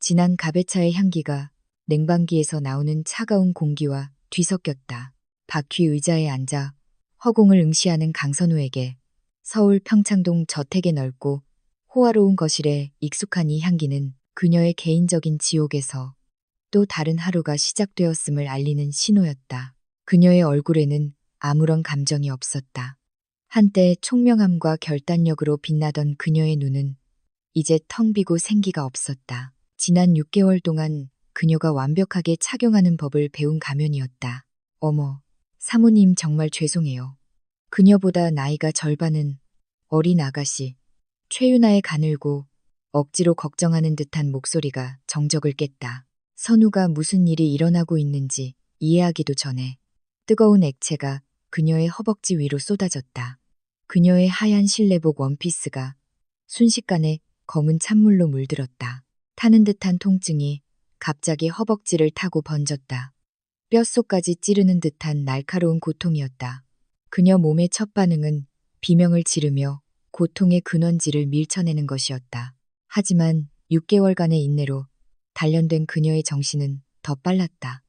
진한 가베차의 향기가 냉방기에서 나오는 차가운 공기와 뒤섞였다. 바퀴 의자에 앉아 허공을 응시하는 강선우에게 서울 평창동 저택의 넓고 호화로운 거실에 익숙한 이 향기는 그녀의 개인적인 지옥에서 또 다른 하루가 시작되었음을 알리는 신호였다. 그녀의 얼굴에는 아무런 감정이 없었다. 한때 총명함과 결단력으로 빛나던 그녀의 눈은 이제 텅 비고 생기가 없었다. 지난 6개월 동안 그녀가 완벽하게 착용하는 법을 배운 가면이었다. 어머, 사모님 정말 죄송해요. 그녀보다 나이가 절반은 어린 아가씨, 최윤아의 가늘고 억지로 걱정하는 듯한 목소리가 정적을 깼다. 선우가 무슨 일이 일어나고 있는지 이해하기도 전에 뜨거운 액체가 그녀의 허벅지 위로 쏟아졌다. 그녀의 하얀 실내복 원피스가 순식간에 검은 찬물로 물들었다. 타는 듯한 통증이 갑자기 허벅지를 타고 번졌다. 뼛속까지 찌르는 듯한 날카로운 고통이었다. 그녀 몸의 첫 반응은 비명을 지르며 고통의 근원지를 밀쳐내는 것이었다. 하지만 6개월간의 인내로 단련된 그녀의 정신은 더 빨랐다.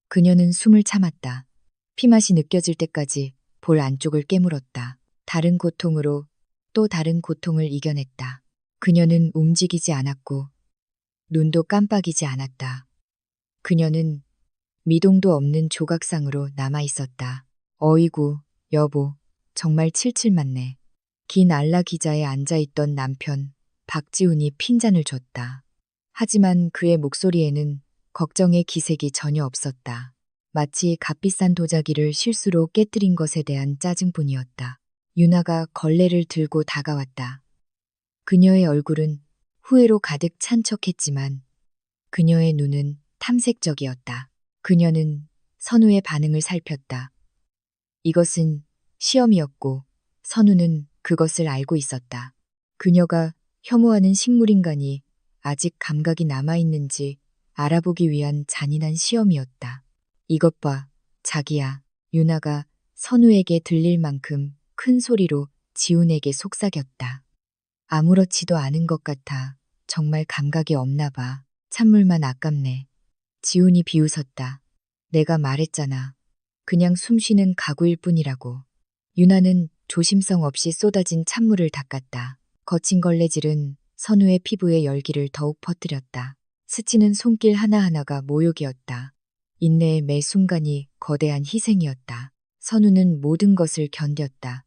그녀는 숨을 참았다. 피맛이 느껴질 때까지 볼 안쪽을 깨물었다. 다른 고통으로 또 다른 고통을 이겨냈다. 그녀는 움직이지 않았고 눈도 깜빡이지 않았다. 그녀는 미동도 없는 조각상으로 남아있었다. 어이구, 여보, 정말 칠칠 맞네. 긴 안라 기자에 앉아있던 남편 박지훈이 핀잔을 줬다. 하지만 그의 목소리에는 걱정의 기색이 전혀 없었다. 마치 값비싼 도자기를 실수로 깨뜨린 것에 대한 짜증뿐이었다. 유나가 걸레를 들고 다가왔다. 그녀의 얼굴은 후회로 가득 찬 척했지만 그녀의 눈은 탐색적이었다. 그녀는 선우의 반응을 살폈다. 이것은 시험이었고 선우는 그것을 알고 있었다. 그녀가 혐오하는 식물인간이 아직 감각이 남아있는지 알아보기 위한 잔인한 시험이었다. 이것 봐, 자기야. 유나가 선우에게 들릴 만큼 큰 소리로 지훈에게 속삭였다. 아무렇지도 않은 것 같아. 정말 감각이 없나 봐. 찬물만 아깝네. 지훈이 비웃었다. 내가 말했잖아. 그냥 숨쉬는 가구일 뿐이라고. 유나는 조심성 없이 쏟아진 찬물을 닦았다. 거친 걸레질은 선우의 피부에 열기를 더욱 퍼뜨렸다. 스치는 손길 하나하나가 모욕이었다. 인내의 매 순간이 거대한 희생이었다. 선우는 모든 것을 견뎠다.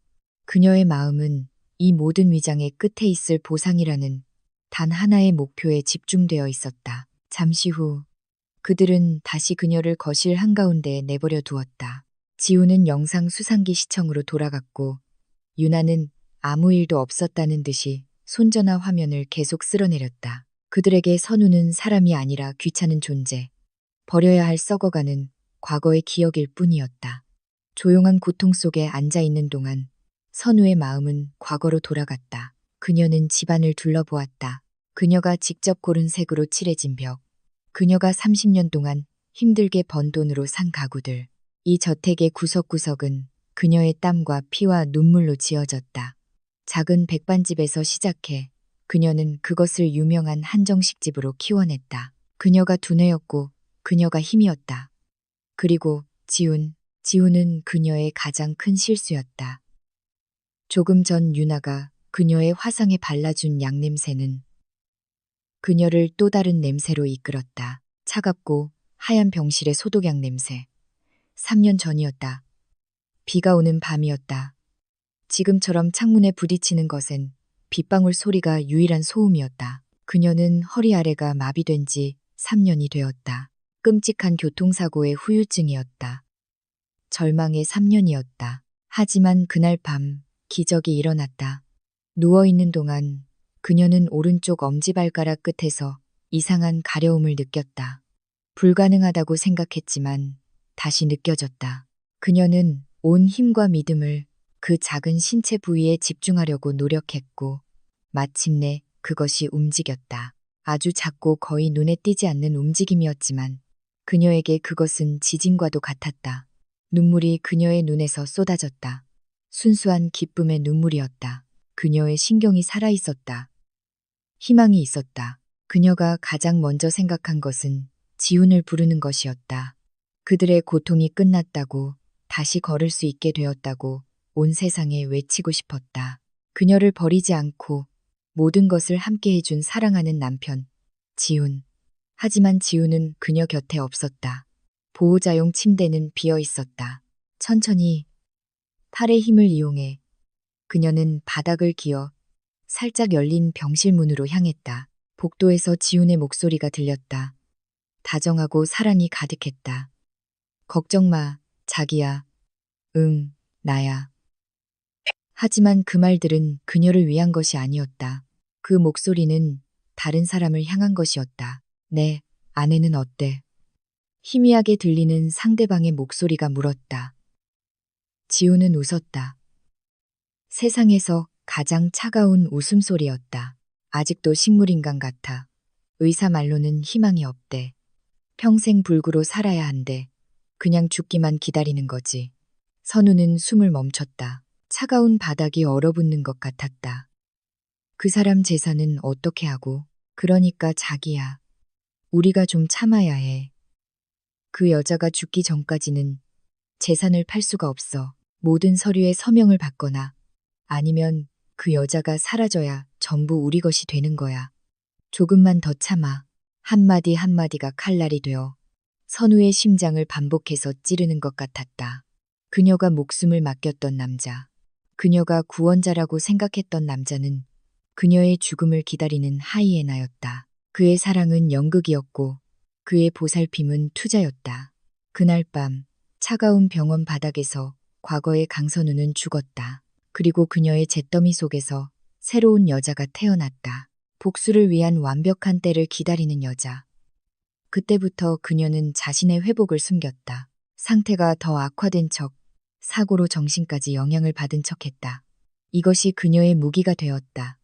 그녀의 마음은 이 모든 위장의 끝에 있을 보상이라는 단 하나의 목표에 집중되어 있었다. 잠시 후 그들은 다시 그녀를 거실 한가운데에 내버려 두었다. 지우는 영상 수상기 시청으로 돌아갔고 유나는 아무 일도 없었다는 듯이 손전화 화면을 계속 쓸어내렸다. 그들에게 선우는 사람이 아니라 귀찮은 존재, 버려야 할 썩어가는 과거의 기억일 뿐이었다. 조용한 고통 속에 앉아있는 동안 선우의 마음은 과거로 돌아갔다. 그녀는 집안을 둘러보았다. 그녀가 직접 고른 색으로 칠해진 벽, 그녀가 30년 동안 힘들게 번 돈으로 산 가구들, 이 저택의 구석구석은 그녀의 땀과 피와 눈물로 지어졌다. 작은 백반집에서 시작해 그녀는 그것을 유명한 한정식집으로 키워냈다. 그녀가 두뇌였고 그녀가 힘이었다. 그리고 지훈은 그녀의 가장 큰 실수였다. 조금 전 유나가 그녀의 화상에 발라준 양냄새는 그녀를 또 다른 냄새로 이끌었다. 차갑고 하얀 병실의 소독약 냄새. 3년 전이었다. 비가 오는 밤이었다. 지금처럼 창문에 부딪히는 것엔 빗방울 소리가 유일한 소음이었다. 그녀는 허리 아래가 마비된 지 3년이 되었다. 끔찍한 교통사고의 후유증이었다. 절망의 3년이었다. 하지만 그날 밤 기적이 일어났다. 누워있는 동안 그녀는 오른쪽 엄지발가락 끝에서 이상한 가려움을 느꼈다. 불가능하다고 생각했지만 다시 느껴졌다. 그녀는 온 힘과 믿음을 그 작은 신체 부위에 집중하려고 노력했고 마침내 그것이 움직였다. 아주 작고 거의 눈에 띄지 않는 움직임이었지만 그녀에게 그것은 지진과도 같았다. 눈물이 그녀의 눈에서 쏟아졌다. 순수한 기쁨의 눈물이었다. 그녀의 신경이 살아있었다. 희망이 있었다. 그녀가 가장 먼저 생각한 것은 지훈을 부르는 것이었다. 그들의 고통이 끝났다고, 다시 걸을 수 있게 되었다고 온 세상에 외치고 싶었다. 그녀를 버리지 않고 모든 것을 함께 해준 사랑하는 남편, 지훈. 하지만 지훈은 그녀 곁에 없었다. 보호자용 침대는 비어 있었다. 천천히 팔의 힘을 이용해 그녀는 바닥을 기어 살짝 열린 병실 문으로 향했다. 복도에서 지훈의 목소리가 들렸다. 다정하고 사랑이 가득했다. 걱정 마, 자기야. 응, 나야. 하지만 그 말들은 그녀를 위한 것이 아니었다. 그 목소리는 다른 사람을 향한 것이었다. 내 아내는 어때? 희미하게 들리는 상대방의 목소리가 물었다. 지훈은 웃었다. 세상에서 가장 차가운 웃음소리였다. 아직도 식물인간 같아. 의사 말로는 희망이 없대. 평생 불구로 살아야 한대. 그냥 죽기만 기다리는 거지. 선우는 숨을 멈췄다. 차가운 바닥이 얼어붙는 것 같았다. 그 사람 재산은 어떻게 하고? 그러니까 자기야. 우리가 좀 참아야 해. 그 여자가 죽기 전까지는 재산을 팔 수가 없어. 모든 서류에 서명을 받거나 아니면 그 여자가 사라져야 전부 우리 것이 되는 거야. 조금만 더 참아. 한마디 한마디가 칼날이 되어 선우의 심장을 반복해서 찌르는 것 같았다. 그녀가 목숨을 맡겼던 남자. 그녀가 구원자라고 생각했던 남자는 그녀의 죽음을 기다리는 하이에나였다. 그의 사랑은 연극이었고 그의 보살핌은 투자였다. 그날 밤 차가운 병원 바닥에서 과거의 강선우는 죽었다. 그리고 그녀의 잿더미 속에서 새로운 여자가 태어났다. 복수를 위한 완벽한 때를 기다리는 여자. 그때부터 그녀는 자신의 회복을 숨겼다. 상태가 더 악화된 척, 사고로 정신까지 영향을 받은 척했다. 이것이 그녀의 무기가 되었다.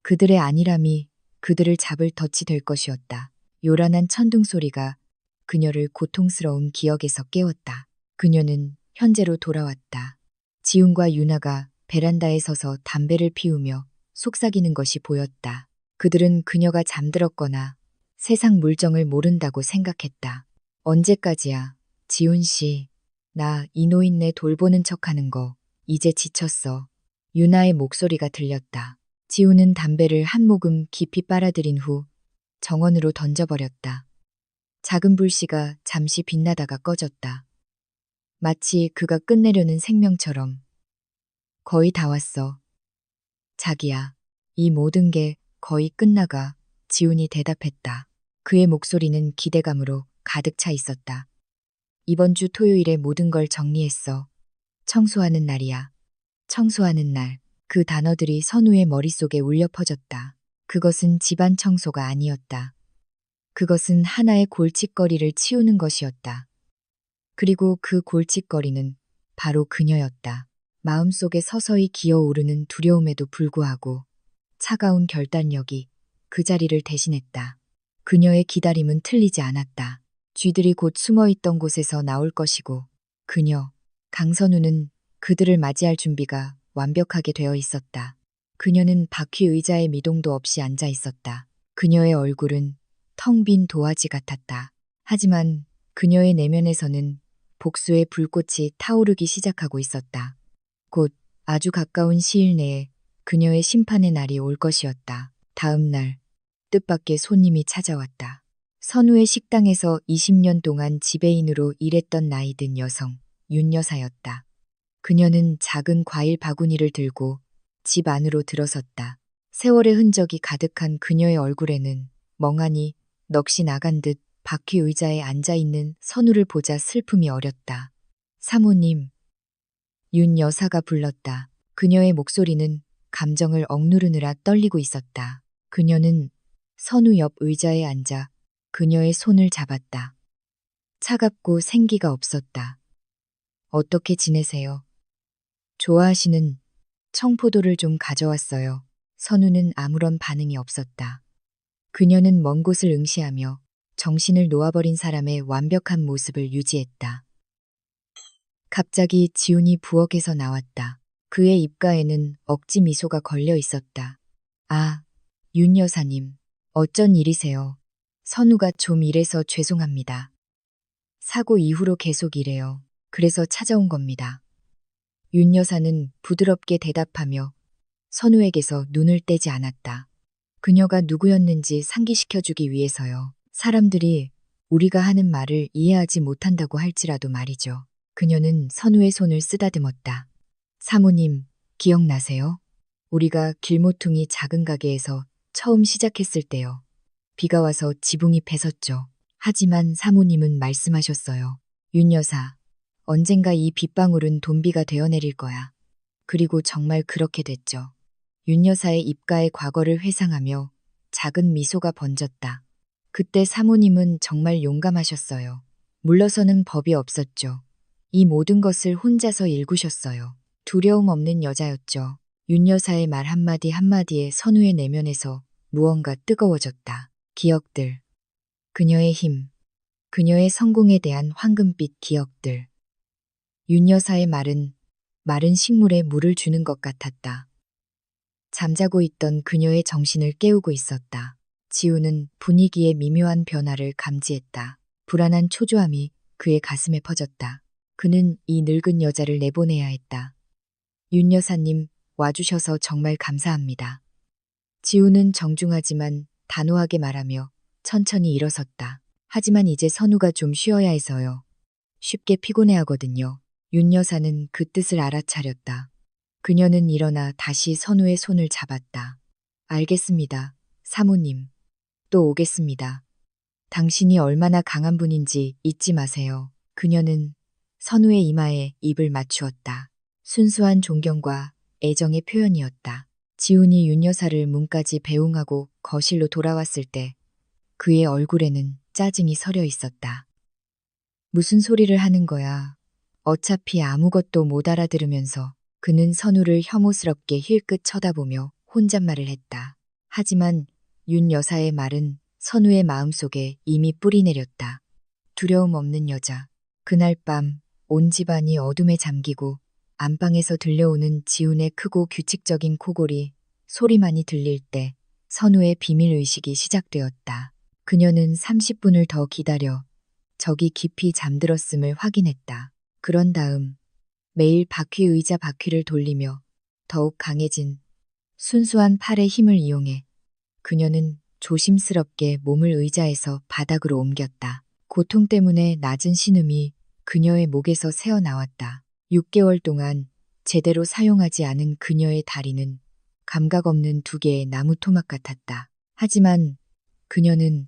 그들의 안일함이 그들을 잡을 덫이 될 것이었다. 요란한 천둥 소리가 그녀를 고통스러운 기억에서 깨웠다. 그녀는 현재로 돌아왔다. 지훈과 유나가 베란다에 서서 담배를 피우며 속삭이는 것이 보였다. 그들은 그녀가 잠들었거나 세상 물정을 모른다고 생각했다. 언제까지야, 지훈 씨. 나 이 노인네 돌보는 척하는 거 이제 지쳤어. 유나의 목소리가 들렸다. 지훈은 담배를 한 모금 깊이 빨아들인 후 정원으로 던져버렸다. 작은 불씨가 잠시 빛나다가 꺼졌다. 마치 그가 끝내려는 생명처럼. 거의 다 왔어. 자기야, 이 모든 게 거의 끝나가. 지훈이 대답했다. 그의 목소리는 기대감으로 가득 차 있었다. 이번 주 토요일에 모든 걸 정리했어. 청소하는 날이야. 청소하는 날. 그 단어들이 선우의 머릿속에 울려 퍼졌다. 그것은 집안 청소가 아니었다. 그것은 하나의 골칫거리를 치우는 것이었다. 그리고 그 골칫거리는 바로 그녀였다. 마음속에 서서히 기어오르는 두려움에도 불구하고 차가운 결단력이 그 자리를 대신했다. 그녀의 기다림은 틀리지 않았다. 쥐들이 곧 숨어있던 곳에서 나올 것이고 그녀, 강선우는 그들을 맞이할 준비가 완벽하게 되어 있었다. 그녀는 바퀴 의자에 미동도 없이 앉아 있었다. 그녀의 얼굴은 텅 빈 도화지 같았다. 하지만 그녀의 내면에서는 복수의 불꽃이 타오르기 시작하고 있었다. 곧 아주 가까운 시일 내에 그녀의 심판의 날이 올 것이었다. 다음 날, 뜻밖의 손님이 찾아왔다. 선우의 식당에서 20년 동안 지배인으로 일했던 나이 든 여성, 윤 여사였다. 그녀는 작은 과일 바구니를 들고 집 안으로 들어섰다. 세월의 흔적이 가득한 그녀의 얼굴에는 멍하니 넋이 나간 듯 바퀴 의자에 앉아있는 선우를 보자 슬픔이 어렸다. 사모님. 윤 여사가 불렀다. 그녀의 목소리는 감정을 억누르느라 떨리고 있었다. 그녀는 선우 옆 의자에 앉아 그녀의 손을 잡았다. 차갑고 생기가 없었다. 어떻게 지내세요? 좋아하시는 청포도를 좀 가져왔어요. 선우는 아무런 반응이 없었다. 그녀는 먼 곳을 응시하며 정신을 놓아버린 사람의 완벽한 모습을 유지했다. 갑자기 지훈이 부엌에서 나왔다. 그의 입가에는 억지 미소가 걸려 있었다. 아, 윤 여사님. 어쩐 일이세요? 선우가 좀 이래서 죄송합니다. 사고 이후로 계속 이래요. 그래서 찾아온 겁니다. 윤 여사는 부드럽게 대답하며 선우에게서 눈을 떼지 않았다. 그녀가 누구였는지 상기시켜주기 위해서요. 사람들이 우리가 하는 말을 이해하지 못한다고 할지라도 말이죠. 그녀는 선우의 손을 쓰다듬었다. 사모님, 기억나세요? 우리가 길모퉁이 작은 가게에서 처음 시작했을 때요. 비가 와서 지붕이 뺏었죠. 하지만 사모님은 말씀하셨어요. 윤 여사, 언젠가 이 빗방울은 돈비가 되어 내릴 거야. 그리고 정말 그렇게 됐죠. 윤 여사의 입가의 과거를 회상하며 작은 미소가 번졌다. 그때 사모님은 정말 용감하셨어요. 물러서는 법이 없었죠. 이 모든 것을 혼자서 일구셨어요. 두려움 없는 여자였죠. 윤 여사의 말 한마디 한마디에 선우의 내면에서 무언가 뜨거워졌다. 기억들. 그녀의 힘. 그녀의 성공에 대한 황금빛 기억들. 윤 여사의 말은 마른 식물에 물을 주는 것 같았다. 잠자고 있던 그녀의 정신을 깨우고 있었다. 지우는 분위기의 미묘한 변화를 감지했다. 불안한 초조함이 그의 가슴에 퍼졌다. 그는 이 늙은 여자를 내보내야 했다. 윤 여사님, 와주셔서 정말 감사합니다. 지우는 정중하지만 단호하게 말하며 천천히 일어섰다. 하지만 이제 선우가 좀 쉬어야 해서요. 쉽게 피곤해하거든요. 윤 여사는 그 뜻을 알아차렸다. 그녀는 일어나 다시 선우의 손을 잡았다. 알겠습니다, 사모님. 또 오겠습니다. 당신이 얼마나 강한 분인지 잊지 마세요. 그녀는 선우의 이마에 입을 맞추었다. 순수한 존경과 애정의 표현이었다. 지훈이 윤 여사를 문까지 배웅하고 거실로 돌아왔을 때 그의 얼굴에는 짜증이 서려 있었다. 무슨 소리를 하는 거야. 어차피 아무것도 못 알아들으면서 그는 선우를 혐오스럽게 힐끗 쳐다보며 혼잣말을 했다. 하지만 윤 여사의 말은 선우의 마음속에 이미 뿌리내렸다. 두려움 없는 여자. 그날 밤 온 집안이 어둠에 잠기고 안방에서 들려오는 지훈의 크고 규칙적인 코골이 소리만이 들릴 때 선우의 비밀의식이 시작되었다. 그녀는 30분을 더 기다려 적이 깊이 잠들었음을 확인했다. 그런 다음 매일 바퀴 의자 바퀴를 돌리며 더욱 강해진 순수한 팔의 힘을 이용해 그녀는 조심스럽게 몸을 의자에서 바닥으로 옮겼다. 고통 때문에 낮은 신음이 그녀의 목에서 새어나왔다. 6개월 동안 제대로 사용하지 않은 그녀의 다리는 감각 없는 두 개의 나무 토막 같았다. 하지만 그녀는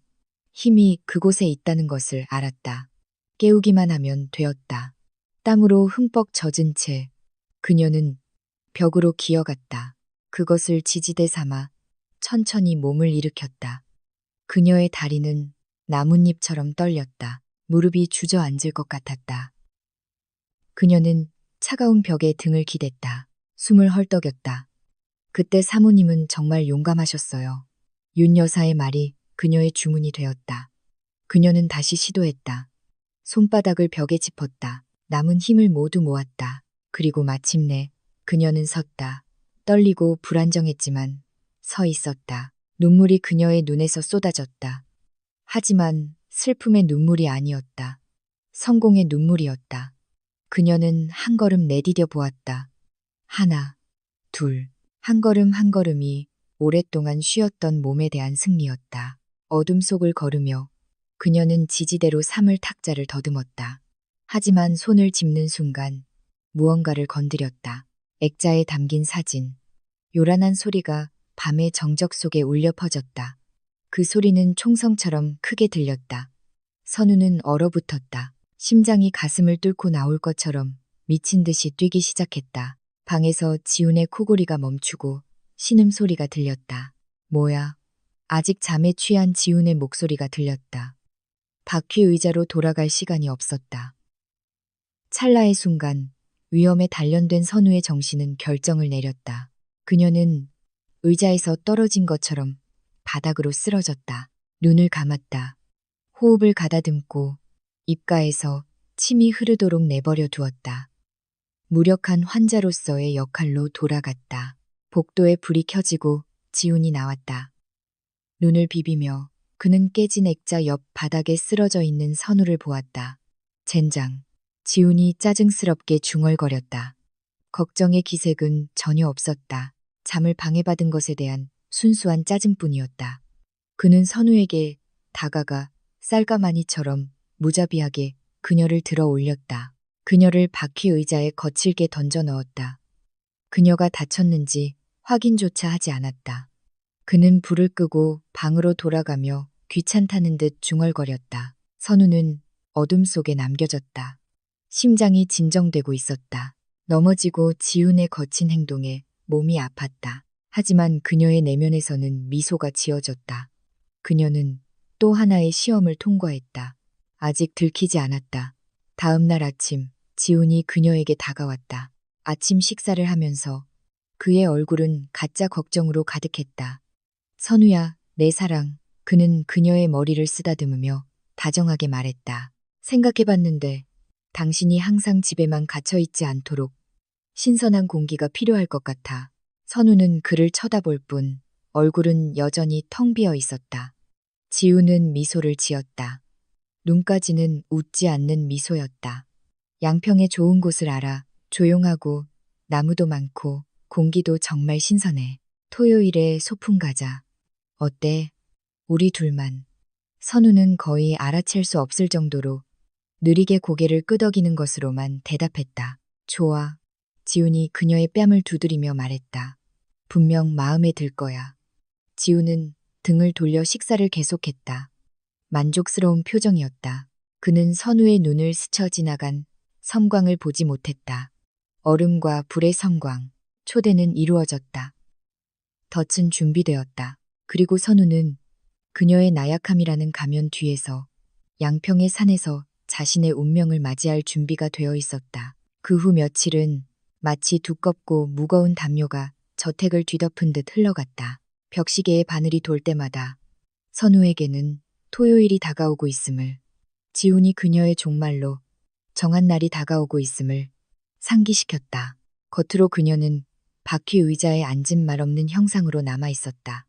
힘이 그곳에 있다는 것을 알았다. 깨우기만 하면 되었다. 땀으로 흠뻑 젖은 채 그녀는 벽으로 기어갔다. 그것을 지지대 삼아 천천히 몸을 일으켰다. 그녀의 다리는 나뭇잎처럼 떨렸다. 무릎이 주저앉을 것 같았다. 그녀는 차가운 벽에 등을 기댔다. 숨을 헐떡였다. 그때 사모님은 정말 용감하셨어요. 윤 여사의 말이 그녀의 주문이 되었다. 그녀는 다시 시도했다. 손바닥을 벽에 짚었다. 남은 힘을 모두 모았다. 그리고 마침내 그녀는 섰다. 떨리고 불안정했지만 서 있었다. 눈물이 그녀의 눈에서 쏟아졌다. 하지만 슬픔의 눈물이 아니었다. 성공의 눈물이었다. 그녀는 한 걸음 내디뎌 보았다. 하나, 둘, 한 걸음 한 걸음이 오랫동안 쉬었던 몸에 대한 승리였다. 어둠 속을 걸으며 그녀는 지지대로 3을 탁자를 더듬었다. 하지만 손을 짚는 순간 무언가를 건드렸다. 액자에 담긴 사진. 요란한 소리가 밤의 정적 속에 울려 퍼졌다. 그 소리는 총성처럼 크게 들렸다. 선우는 얼어붙었다. 심장이 가슴을 뚫고 나올 것처럼 미친 듯이 뛰기 시작했다. 방에서 지훈의 코골이가 멈추고 신음소리가 들렸다. 뭐야? 아직 잠에 취한 지훈의 목소리가 들렸다. 바퀴 의자로 돌아갈 시간이 없었다. 찰나의 순간 위험에 단련된 선우의 정신은 결정을 내렸다. 그녀는 의자에서 떨어진 것처럼 바닥으로 쓰러졌다. 눈을 감았다. 호흡을 가다듬고 입가에서 침이 흐르도록 내버려 두었다. 무력한 환자로서의 역할로 돌아갔다. 복도에 불이 켜지고 지훈이 나왔다. 눈을 비비며 그는 깨진 액자 옆 바닥에 쓰러져 있는 선우를 보았다. 젠장. 지훈이 짜증스럽게 중얼거렸다. 걱정의 기색은 전혀 없었다. 잠을 방해받은 것에 대한 순수한 짜증뿐이었다. 그는 선우에게 다가가 쌀가마니처럼 무자비하게 그녀를 들어 올렸다. 그녀를 바퀴 의자에 거칠게 던져 넣었다. 그녀가 다쳤는지 확인조차 하지 않았다. 그는 불을 끄고 방으로 돌아가며 귀찮다는 듯 중얼거렸다. 선우는 어둠 속에 남겨졌다. 심장이 진정되고 있었다. 넘어지고 지훈의 거친 행동에 몸이 아팠다. 하지만 그녀의 내면에서는 미소가 지어졌다. 그녀는 또 하나의 시험을 통과했다. 아직 들키지 않았다. 다음 날 아침, 지훈이 그녀에게 다가왔다. 아침 식사를 하면서 그의 얼굴은 가짜 걱정으로 가득했다. 선우야, 내 사랑. 그는 그녀의 머리를 쓰다듬으며 다정하게 말했다. 생각해봤는데 당신이 항상 집에만 갇혀있지 않도록 신선한 공기가 필요할 것 같아. 선우는 그를 쳐다볼 뿐 얼굴은 여전히 텅 비어 있었다. 지우는 미소를 지었다. 눈까지는 웃지 않는 미소였다. 양평에 좋은 곳을 알아. 조용하고 나무도 많고 공기도 정말 신선해. 토요일에 소풍 가자. 어때? 우리 둘만. 선우는 거의 알아챌 수 없을 정도로 느리게 고개를 끄덕이는 것으로만 대답했다. 좋아. 지훈이 그녀의 뺨을 두드리며 말했다. 분명 마음에 들 거야. 지훈은 등을 돌려 식사를 계속했다. 만족스러운 표정이었다. 그는 선우의 눈을 스쳐 지나간 섬광을 보지 못했다. 얼음과 불의 섬광, 초대는 이루어졌다. 덫은 준비되었다. 그리고 선우는 그녀의 나약함이라는 가면 뒤에서 양평의 산에서 자신의 운명을 맞이할 준비가 되어 있었다. 그 후 며칠은 마치 두껍고 무거운 담요가 저택을 뒤덮은 듯 흘러갔다. 벽시계의 바늘이 돌 때마다 선우에게는 토요일이 다가오고 있음을, 지훈이 그녀의 종말로 정한 날이 다가오고 있음을 상기시켰다. 겉으로 그녀는 바퀴 의자에 앉은 말 없는 형상으로 남아 있었다.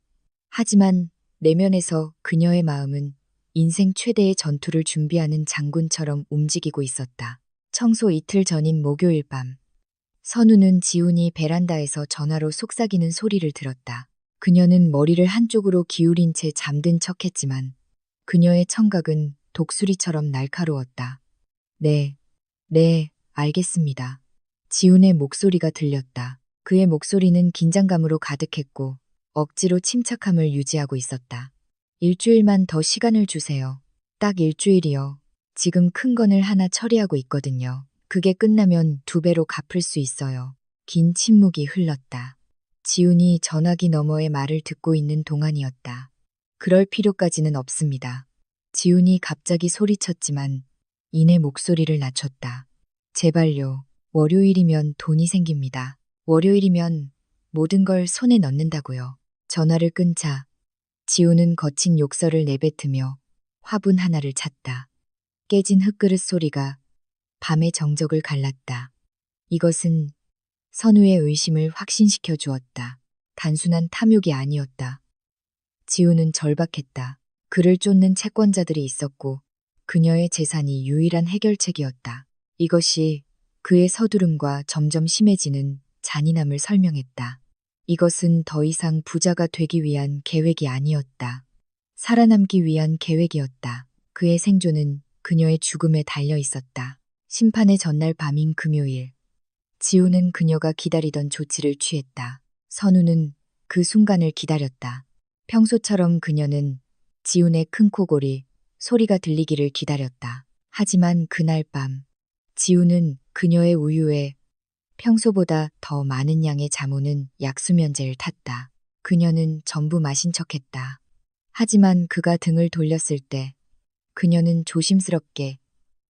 하지만 내면에서 그녀의 마음은 인생 최대의 전투를 준비하는 장군처럼 움직이고 있었다. 청소 이틀 전인 목요일 밤, 선우는 지훈이 베란다에서 전화로 속삭이는 소리를 들었다. 그녀는 머리를 한쪽으로 기울인 채 잠든 척했지만 그녀의 청각은 독수리처럼 날카로웠다. 네, 알겠습니다. 지훈의 목소리가 들렸다. 그의 목소리는 긴장감으로 가득했고 억지로 침착함을 유지하고 있었다. 일주일만 더 시간을 주세요. 딱 일주일이요. 지금 큰 건을 하나 처리하고 있거든요. 그게 끝나면 2배로 갚을 수 있어요. 긴 침묵이 흘렀다. 지훈이 전화기 너머의 말을 듣고 있는 동안이었다. 그럴 필요까지는 없습니다. 지훈이 갑자기 소리쳤지만 이내 목소리를 낮췄다. 제발요. 월요일이면 돈이 생깁니다. 월요일이면 모든 걸 손에 넣는다고요. 전화를 끊자 지훈은 거친 욕설을 내뱉으며 화분 하나를 찼다. 깨진 흙그릇 소리가 밤의 정적을 갈랐다. 이것은 선우의 의심을 확신시켜 주었다. 단순한 탐욕이 아니었다. 지훈은 절박했다. 그를 쫓는 채권자들이 있었고 그녀의 재산이 유일한 해결책이었다. 이것이 그의 서두름과 점점 심해지는 잔인함을 설명했다. 이것은 더 이상 부자가 되기 위한 계획이 아니었다. 살아남기 위한 계획이었다. 그의 생존은 그녀의 죽음에 달려 있었다. 심판의 전날 밤인 금요일, 지훈은 그녀가 기다리던 조치를 취했다. 선우는 그 순간을 기다렸다. 평소처럼 그녀는 지훈의 큰 코골이, 소리가 들리기를 기다렸다. 하지만 그날 밤, 지훈은 그녀의 우유에 평소보다 더 많은 양의 자모는 약수면제를 탔다. 그녀는 전부 마신 척했다. 하지만 그가 등을 돌렸을 때 그녀는 조심스럽게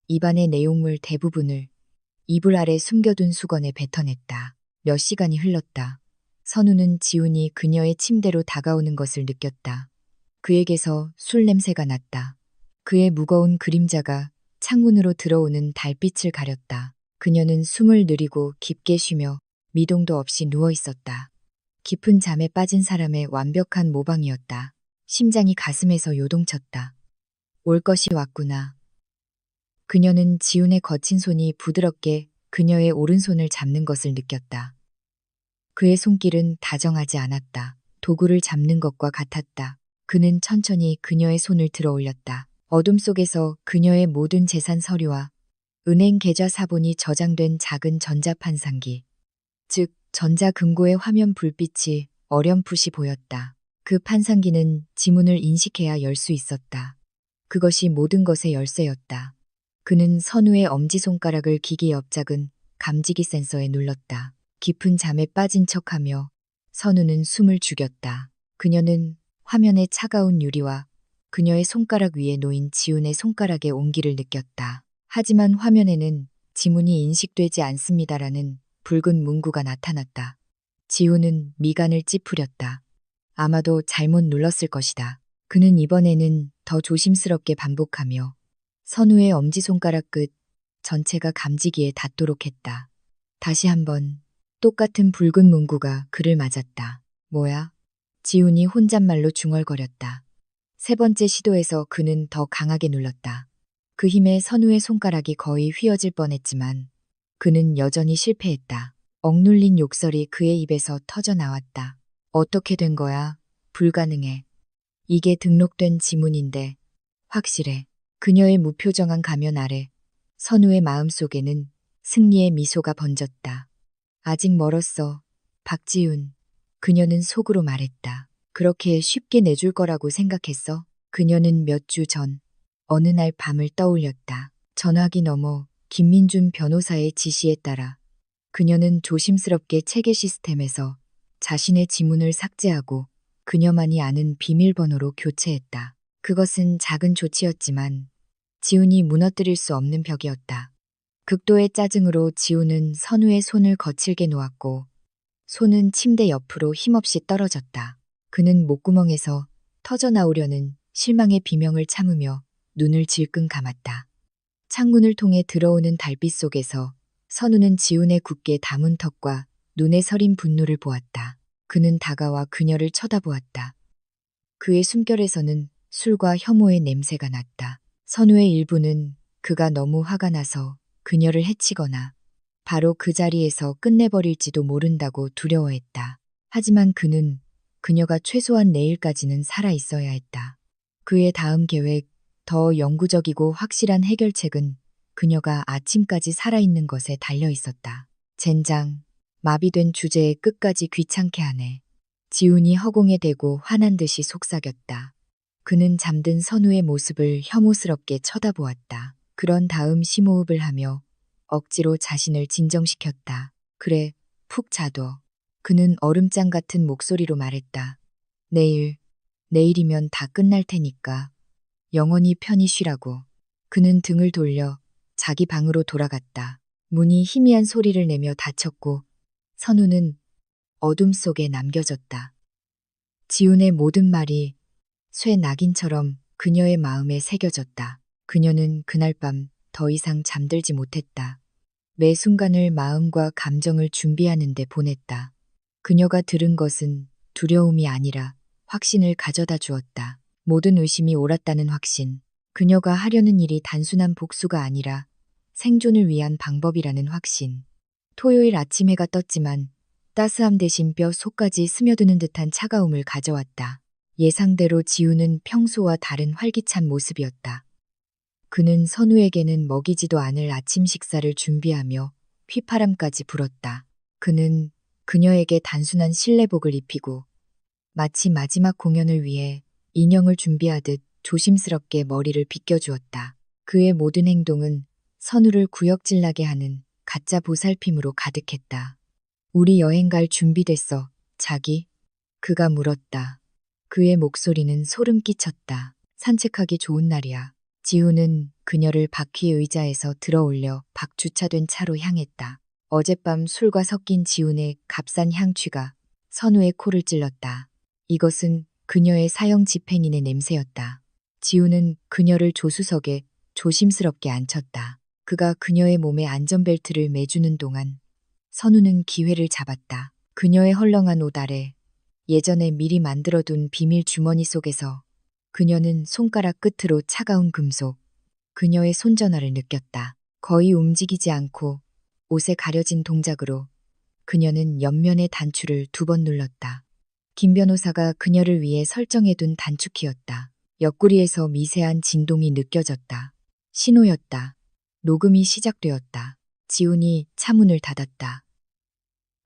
입안의 내용물 대부분을 이불 아래 숨겨둔 수건에 뱉어냈다. 몇 시간이 흘렀다. 선우는 지훈이 그녀의 침대로 다가오는 것을 느꼈다. 그에게서 술 냄새가 났다. 그의 무거운 그림자가 창문으로 들어오는 달빛을 가렸다. 그녀는 숨을 느리고 깊게 쉬며 미동도 없이 누워 있었다. 깊은 잠에 빠진 사람의 완벽한 모방이었다. 심장이 가슴에서 요동쳤다. 올 것이 왔구나. 그녀는 지훈의 거친 손이 부드럽게 그녀의 오른손을 잡는 것을 느꼈다. 그의 손길은 다정하지 않았다. 도구를 잡는 것과 같았다. 그는 천천히 그녀의 손을 들어 올렸다. 어둠 속에서 그녀의 모든 재산 서류와 은행 계좌 사본이 저장된 작은 전자판상기, 즉 전자금고의 화면 불빛이 어렴풋이 보였다. 그 판상기는 지문을 인식해야 열 수 있었다. 그것이 모든 것의 열쇠였다. 그는 선우의 엄지손가락을 기기 옆 작은 감지기 센서에 눌렀다. 깊은 잠에 빠진 척하며 선우는 숨을 죽였다. 그녀는 화면의 차가운 유리와 그녀의 손가락 위에 놓인 지훈의 손가락의 온기를 느꼈다. 하지만 화면에는 지문이 인식되지 않습니다라는 붉은 문구가 나타났다. 지훈은 미간을 찌푸렸다. 아마도 잘못 눌렀을 것이다. 그는 이번에는 더 조심스럽게 반복하며 선우의 엄지손가락 끝 전체가 감지기에 닿도록 했다. 다시 한번 똑같은 붉은 문구가 그를 맞았다. 뭐야? 지훈이 혼잣말로 중얼거렸다. 세 번째 시도에서 그는 더 강하게 눌렀다. 그 힘에 선우의 손가락이 거의 휘어질 뻔했지만 그는 여전히 실패했다. 억눌린 욕설이 그의 입에서 터져 나왔다. 어떻게 된 거야? 불가능해. 이게 등록된 지문인데. 확실해. 그녀의 무표정한 가면 아래 선우의 마음속에는 승리의 미소가 번졌다. 아직 멀었어. 박지훈. 그녀는 속으로 말했다. 그렇게 쉽게 내줄 거라고 생각했어? 그녀는 몇 주 전 어느 날 밤을 떠올렸다. 전화기 너머 김민준 변호사의 지시에 따라 그녀는 조심스럽게 체계 시스템에서 자신의 지문을 삭제하고 그녀만이 아는 비밀번호로 교체했다. 그것은 작은 조치였지만 지훈이 무너뜨릴 수 없는 벽이었다. 극도의 짜증으로 지훈은 선우의 손을 거칠게 놓았고 손은 침대 옆으로 힘없이 떨어졌다. 그는 목구멍에서 터져나오려는 실망의 비명을 참으며 눈을 질끈 감았다. 창문을 통해 들어오는 달빛 속에서 선우는 지훈의 굳게 담은 턱과 눈에 서린 분노를 보았다. 그는 다가와 그녀를 쳐다보았다. 그의 숨결에서는 술과 혐오의 냄새가 났다. 선우의 일부는 그가 너무 화가 나서 그녀를 해치거나 바로 그 자리에서 끝내버릴지도 모른다고 두려워했다. 하지만 그는 그녀가 최소한 내일까지는 살아 있어야 했다. 그의 다음 계획, 더 영구적이고 확실한 해결책은 그녀가 아침까지 살아있는 것에 달려 있었다. 젠장, 마비된 주제에 끝까지 귀찮게 하네. 지훈이 허공에 대고 화난 듯이 속삭였다. 그는 잠든 선우의 모습을 혐오스럽게 쳐다보았다. 그런 다음 심호흡을 하며 억지로 자신을 진정시켰다. 그래, 푹 자둬. 그는 얼음장 같은 목소리로 말했다. 내일이면 다 끝날 테니까. 영원히 편히 쉬라고. 그는 등을 돌려 자기 방으로 돌아갔다. 문이 희미한 소리를 내며 닫혔고 선우는 어둠 속에 남겨졌다. 지훈의 모든 말이 쇠 낙인처럼 그녀의 마음에 새겨졌다. 그녀는 그날 밤 더 이상 잠들지 못했다. 매 순간을 마음과 감정을 준비하는 데 보냈다. 그녀가 들은 것은 두려움이 아니라 확신을 가져다 주었다. 모든 의심이 옳았다는 확신. 그녀가 하려는 일이 단순한 복수가 아니라 생존을 위한 방법이라는 확신. 토요일 아침 해가 떴지만 따스함 대신 뼈 속까지 스며드는 듯한 차가움을 가져왔다. 예상대로 지훈은 평소와 다른 활기찬 모습이었다. 그는 선우에게는 먹이지도 않을 아침 식사를 준비하며 휘파람까지 불었다. 그는 그녀에게 단순한 실내복을 입히고 마치 마지막 공연을 위해 인형을 준비하듯 조심스럽게 머리를 빗겨주었다. 그의 모든 행동은 선우를 구역질나게 하는 가짜 보살핌으로 가득했다. 우리 여행 갈 준비됐어, 자기? 그가 물었다. 그의 목소리는 소름 끼쳤다. 산책하기 좋은 날이야. 지훈은 그녀를 바퀴 의자에서 들어올려 박 주차된 차로 향했다. 어젯밤 술과 섞인 지훈의 값싼 향취가 선우의 코를 찔렀다. 이것은 그녀의 사형 집행인의 냄새였다. 지훈은 그녀를 조수석에 조심스럽게 앉혔다. 그가 그녀의 몸에 안전벨트를 매주는 동안 선우는 기회를 잡았다. 그녀의 헐렁한 옷 아래 예전에 미리 만들어둔 비밀 주머니 속에서 그녀는 손가락 끝으로 차가운 금속, 그녀의 손전화를 느꼈다. 거의 움직이지 않고 옷에 가려진 동작으로 그녀는 옆면의 단추를 2번 눌렀다. 김 변호사가 그녀를 위해 설정해둔 단축키였다. 옆구리에서 미세한 진동이 느껴졌다. 신호였다. 녹음이 시작되었다. 지훈이 차문을 닫았다.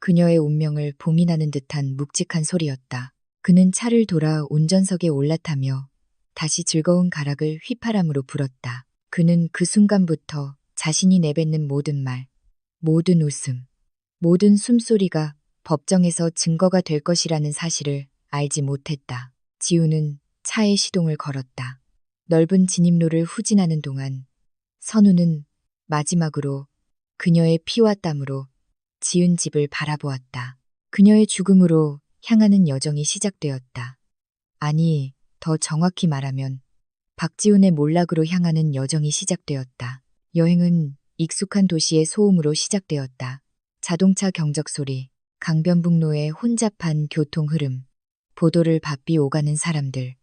그녀의 운명을 봉인하는 듯한 묵직한 소리였다. 그는 차를 돌아 운전석에 올라타며 다시 즐거운 가락을 휘파람으로 불었다. 그는 그 순간부터 자신이 내뱉는 모든 말, 모든 웃음, 모든 숨소리가 법정에서 증거가 될 것이라는 사실을 알지 못했다. 지우는 차의 시동을 걸었다. 넓은 진입로를 후진하는 동안 선우는 마지막으로 그녀의 피와 땀으로 지은 집을 바라보았다. 그녀의 죽음으로 향하는 여정이 시작되었다. 아니, 더 정확히 말하면 박지훈의 몰락으로 향하는 여정이 시작되었다. 여행은 익숙한 도시의 소음으로 시작되었다. 자동차 경적 소리, 강변북로의 혼잡한 교통 흐름, 보도를 바삐 오가는 사람들.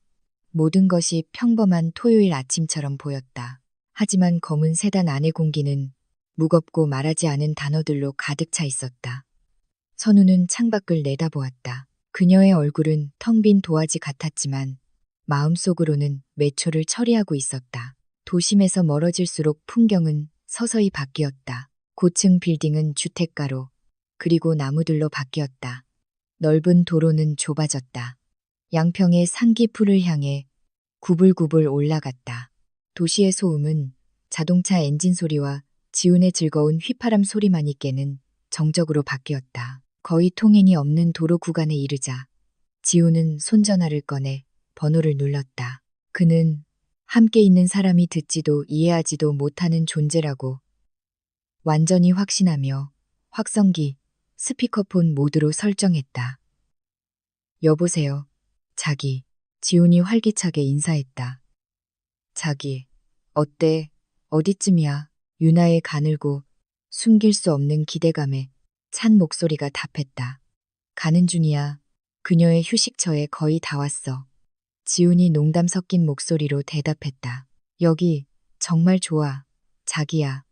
모든 것이 평범한 토요일 아침처럼 보였다. 하지만 검은 세단 안의 공기는 무겁고 말하지 않은 단어들로 가득 차 있었다. 선우는 창밖을 내다보았다. 그녀의 얼굴은 텅 빈 도화지 같았지만 마음속으로는 매초를 처리하고 있었다. 도심에서 멀어질수록 풍경은 서서히 바뀌었다. 고층 빌딩은 주택가로, 그리고 나무들로 바뀌었다. 넓은 도로는 좁아졌다. 양평의 산기풀을 향해 구불구불 올라갔다. 도시의 소음은 자동차 엔진 소리와 지훈의 즐거운 휘파람 소리만이 깨는 정적으로 바뀌었다. 거의 통행이 없는 도로 구간에 이르자 지훈은 손전화를 꺼내 번호를 눌렀다. 그는 함께 있는 사람이 듣지도 이해하지도 못하는 존재라고 완전히 확신하며 확성기, 스피커폰 모드로 설정했다. 여보세요. 자기. 지훈이 활기차게 인사했다. 자기. 어때? 어디쯤이야? 유나의 가늘고 숨길 수 없는 기대감에 찬 목소리가 답했다. 가는 중이야. 그녀의 휴식처에 거의 다 왔어. 지훈이 농담 섞인 목소리로 대답했다. 여기 정말 좋아. 자기야.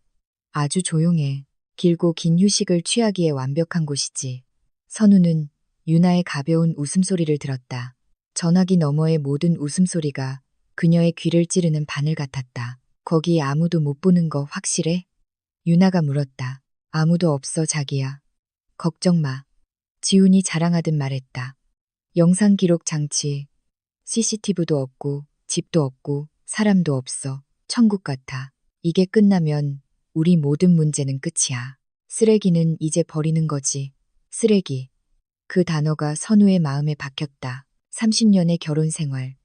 아주 조용해. 길고 긴 휴식을 취하기에 완벽한 곳이지. 선우는 유나의 가벼운 웃음소리를 들었다. 전화기 너머의 모든 웃음소리가 그녀의 귀를 찌르는 바늘 같았다. 거기 아무도 못 보는 거 확실해? 유나가 물었다. 아무도 없어 자기야. 걱정 마. 지훈이 자랑하듯 말했다. 영상 기록 장치, CCTV도 없고 집도 없고 사람도 없어. 천국 같아. 이게 끝나면 우리 모든 문제는 끝이야. 쓰레기는 이제 버리는 거지. 쓰레기. 그 단어가 선우의 마음에 박혔다. 30년의 결혼 생활,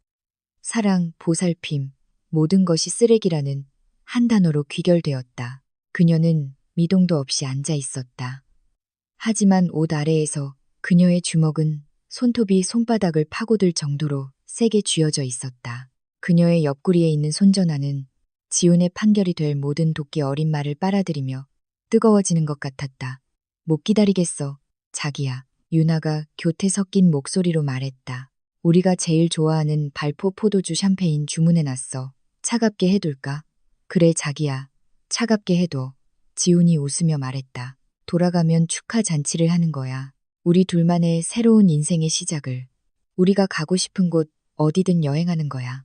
사랑, 보살핌, 모든 것이 쓰레기라는 한 단어로 귀결되었다. 그녀는 미동도 없이 앉아 있었다. 하지만 옷 아래에서 그녀의 주먹은 손톱이 손바닥을 파고들 정도로 세게 쥐어져 있었다. 그녀의 옆구리에 있는 손전화는 지훈의 판결이 될 모든 도끼 어린 말을 빨아들이며 뜨거워지는 것 같았다. 못 기다리겠어, 자기야. 유나가 교태 섞인 목소리로 말했다. 우리가 제일 좋아하는 발포 포도주 샴페인 주문해놨어. 차갑게 해둘까? 그래 자기야. 차갑게 해둬. 지훈이 웃으며 말했다. 돌아가면 축하 잔치를 하는 거야. 우리 둘만의 새로운 인생의 시작을. 우리가 가고 싶은 곳 어디든 여행하는 거야.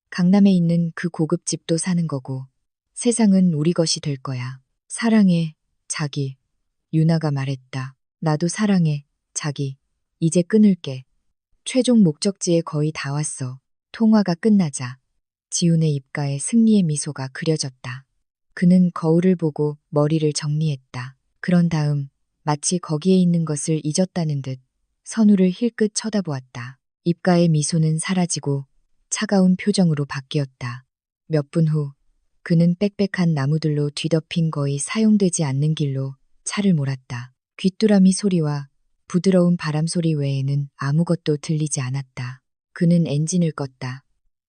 강남에 있는 그 고급 집도 사는 거고. 세상은 우리 것이 될 거야. 사랑해, 자기. 유나가 말했다. 나도 사랑해, 자기. 이제 끊을게. 최종 목적지에 거의 다 왔어. 통화가 끝나자 지훈의 입가에 승리의 미소가 그려졌다. 그는 거울을 보고 머리를 정리했다. 그런 다음 마치 거기에 있는 것을 잊었다는 듯 선우를 힐끗 쳐다보았다. 입가의 미소는 사라지고 차가운 표정으로 바뀌었다. 몇 분 후 그는 빽빽한 나무들로 뒤덮인 거의 사용되지 않는 길로 차를 몰았다. 귀뚜라미 소리와 부드러운 바람 소리 외에는 아무것도 들리지 않았다. 그는 엔진을 껐다.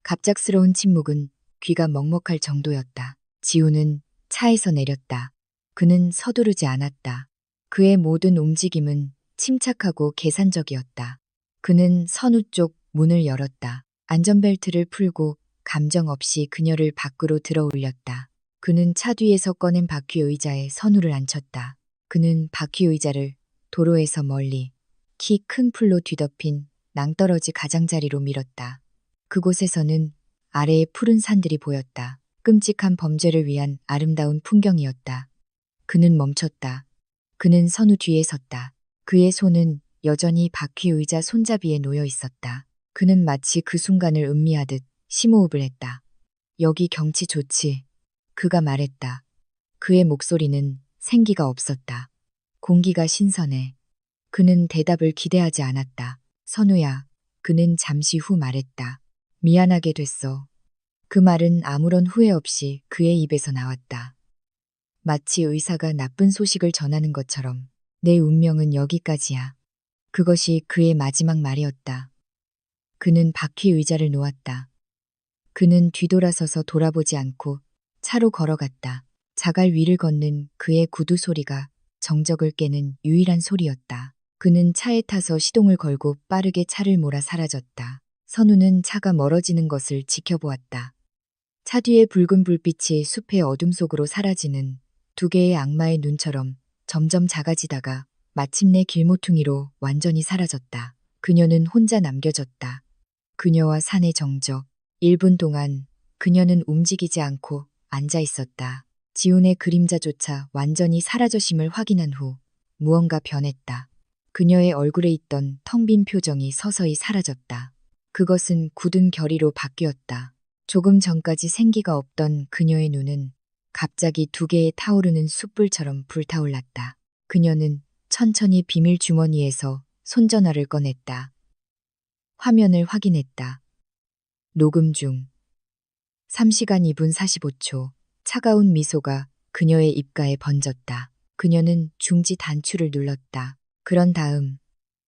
갑작스러운 침묵은 귀가 먹먹할 정도였다. 지훈은 차에서 내렸다. 그는 서두르지 않았다. 그의 모든 움직임은 침착하고 계산적이었다. 그는 선우 쪽 문을 열었다. 안전벨트를 풀고 감정 없이 그녀를 밖으로 들어 올렸다. 그는 차 뒤에서 꺼낸 바퀴 의자에 선우를 앉혔다. 그는 바퀴 의자를 도로에서 멀리 키 큰 풀로 뒤덮인 낭떠러지 가장자리로 밀었다. 그곳에서는 아래의 푸른 산들이 보였다. 끔찍한 범죄를 위한 아름다운 풍경이었다. 그는 멈췄다. 그는 선우 뒤에 섰다. 그의 손은 여전히 바퀴 의자 손잡이에 놓여 있었다. 그는 마치 그 순간을 음미하듯 심호흡을 했다. 여기 경치 좋지. 그가 말했다. 그의 목소리는 생기가 없었다. 공기가 신선해. 그는 대답을 기대하지 않았다. 선우야. 그는 잠시 후 말했다. 미안하게 됐어. 그 말은 아무런 후회 없이 그의 입에서 나왔다. 마치 의사가 나쁜 소식을 전하는 것처럼 내 운명은 여기까지야. 그것이 그의 마지막 말이었다. 그는 바퀴 의자를 놓았다. 그는 뒤돌아서서 돌아보지 않고 차로 걸어갔다. 자갈 위를 걷는 그의 구두 소리가 정적을 깨는 유일한 소리였다. 그는 차에 타서 시동을 걸고 빠르게 차를 몰아 사라졌다. 선우는 차가 멀어지는 것을 지켜보았다. 차 뒤의 붉은 불빛이 숲의 어둠 속으로 사라지는 두 개의 악마의 눈처럼 점점 작아지다가 마침내 길모퉁이로 완전히 사라졌다. 그녀는 혼자 남겨졌다. 그녀와 산의 정적. 1분 동안 그녀는 움직이지 않고 앉아 있었다. 지훈의 그림자조차 완전히 사라져심을 확인한 후 무언가 변했다. 그녀의 얼굴에 있던 텅 빈 표정이 서서히 사라졌다. 그것은 굳은 결의로 바뀌었다. 조금 전까지 생기가 없던 그녀의 눈은 갑자기 두 개의 타오르는 숯불처럼 불타올랐다. 그녀는 천천히 비밀 주머니에서 손전화를 꺼냈다. 화면을 확인했다. 녹음 중. 3시간 2분 45초. 차가운 미소가 그녀의 입가에 번졌다. 그녀는 중지 단추를 눌렀다. 그런 다음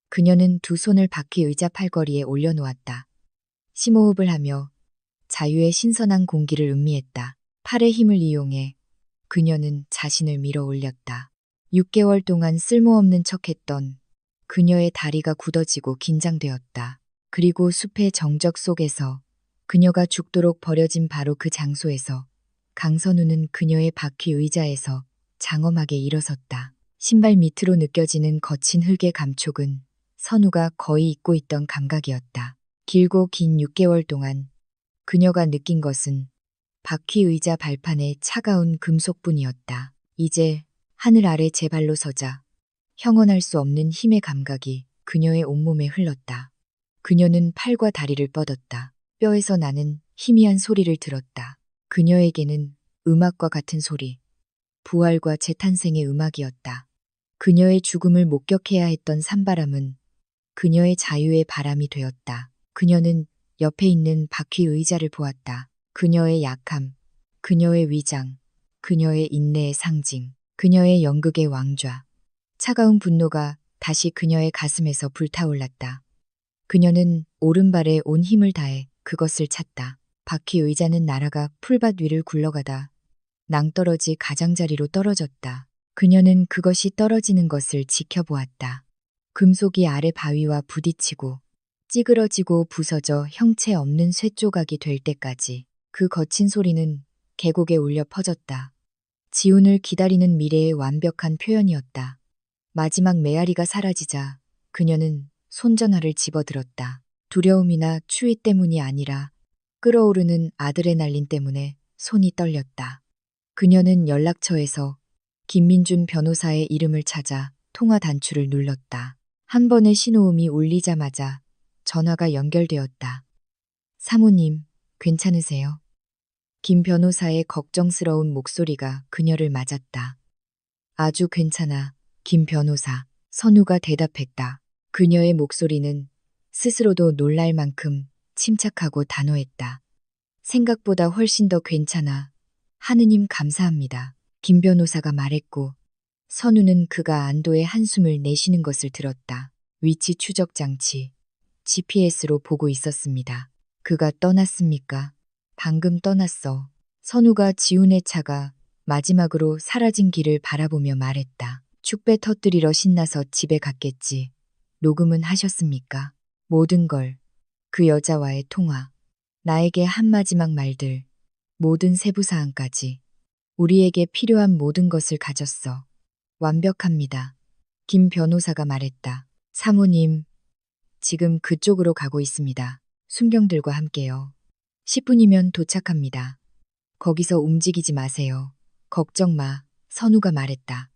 그녀는 두 손을 바퀴 의자 팔걸이에 올려놓았다. 심호흡을 하며 자유의 신선한 공기를 음미했다. 팔의 힘을 이용해 그녀는 자신을 밀어 올렸다. 6개월 동안 쓸모없는 척했던 그녀의 다리가 굳어지고 긴장되었다. 그리고 숲의 정적 속에서 그녀가 죽도록 버려진 바로 그 장소에서 강선우는 그녀의 바퀴 의자에서 장엄하게 일어섰다. 신발 밑으로 느껴지는 거친 흙의 감촉은 선우가 거의 잊고 있던 감각이었다. 길고 긴 6개월 동안 그녀가 느낀 것은 바퀴 의자 발판의 차가운 금속뿐이었다. 이제 하늘 아래 제 발로 서자 형언할 수 없는 힘의 감각이 그녀의 온몸에 흘렀다. 그녀는 팔과 다리를 뻗었다. 뼈에서 나는 희미한 소리를 들었다. 그녀에게는 음악과 같은 소리, 부활과 재탄생의 음악이었다. 그녀의 죽음을 목격해야 했던 산바람은 그녀의 자유의 바람이 되었다. 그녀는 옆에 있는 바퀴 의자를 보았다. 그녀의 약함, 그녀의 위장, 그녀의 인내의 상징, 그녀의 연극의 왕좌. 차가운 분노가 다시 그녀의 가슴에서 불타올랐다. 그녀는 오른발에 온 힘을 다해 그것을 찼다. 바퀴 의자는 날아가 풀밭 위를 굴러가다 낭떠러지 가장자리로 떨어졌다. 그녀는 그것이 떨어지는 것을 지켜보았다. 금속이 아래 바위와 부딪히고 찌그러지고 부서져 형체 없는 쇠조각이 될 때까지 그 거친 소리는 계곡에 울려 퍼졌다. 지훈을 기다리는 미래의 완벽한 표현이었다. 마지막 메아리가 사라지자 그녀는 손전화를 집어들었다. 두려움이나 추위 때문이 아니라 끓어오르는 아드레날린 때문에 손이 떨렸다. 그녀는 연락처에서 김민준 변호사의 이름을 찾아 통화 단추를 눌렀다. 한 번의 신호음이 울리자마자 전화가 연결되었다. 사모님, 괜찮으세요? 김 변호사의 걱정스러운 목소리가 그녀를 맞았다. 아주 괜찮아, 김 변호사. 선우가 대답했다. 그녀의 목소리는 스스로도 놀랄 만큼 침착하고 단호했다. 생각보다 훨씬 더 괜찮아. 하느님 감사합니다. 김 변호사가 말했고 선우는 그가 안도의 한숨을 내쉬는 것을 들었다. 위치 추적 장치, GPS로 보고 있었습니다. 그가 떠났습니까? 방금 떠났어. 선우가 지훈의 차가 마지막으로 사라진 길을 바라보며 말했다. 축배 터뜨리러 신나서 집에 갔겠지. 녹음은 하셨습니까? 모든 걸, 그 여자와의 통화, 나에게 한 마지막 말들, 모든 세부사항까지 우리에게 필요한 모든 것을 가졌어. 완벽합니다. 김 변호사가 말했다. 사모님, 지금 그쪽으로 가고 있습니다. 순경들과 함께요. 10분이면 도착합니다. 거기서 움직이지 마세요. 걱정 마. 선우가 말했다.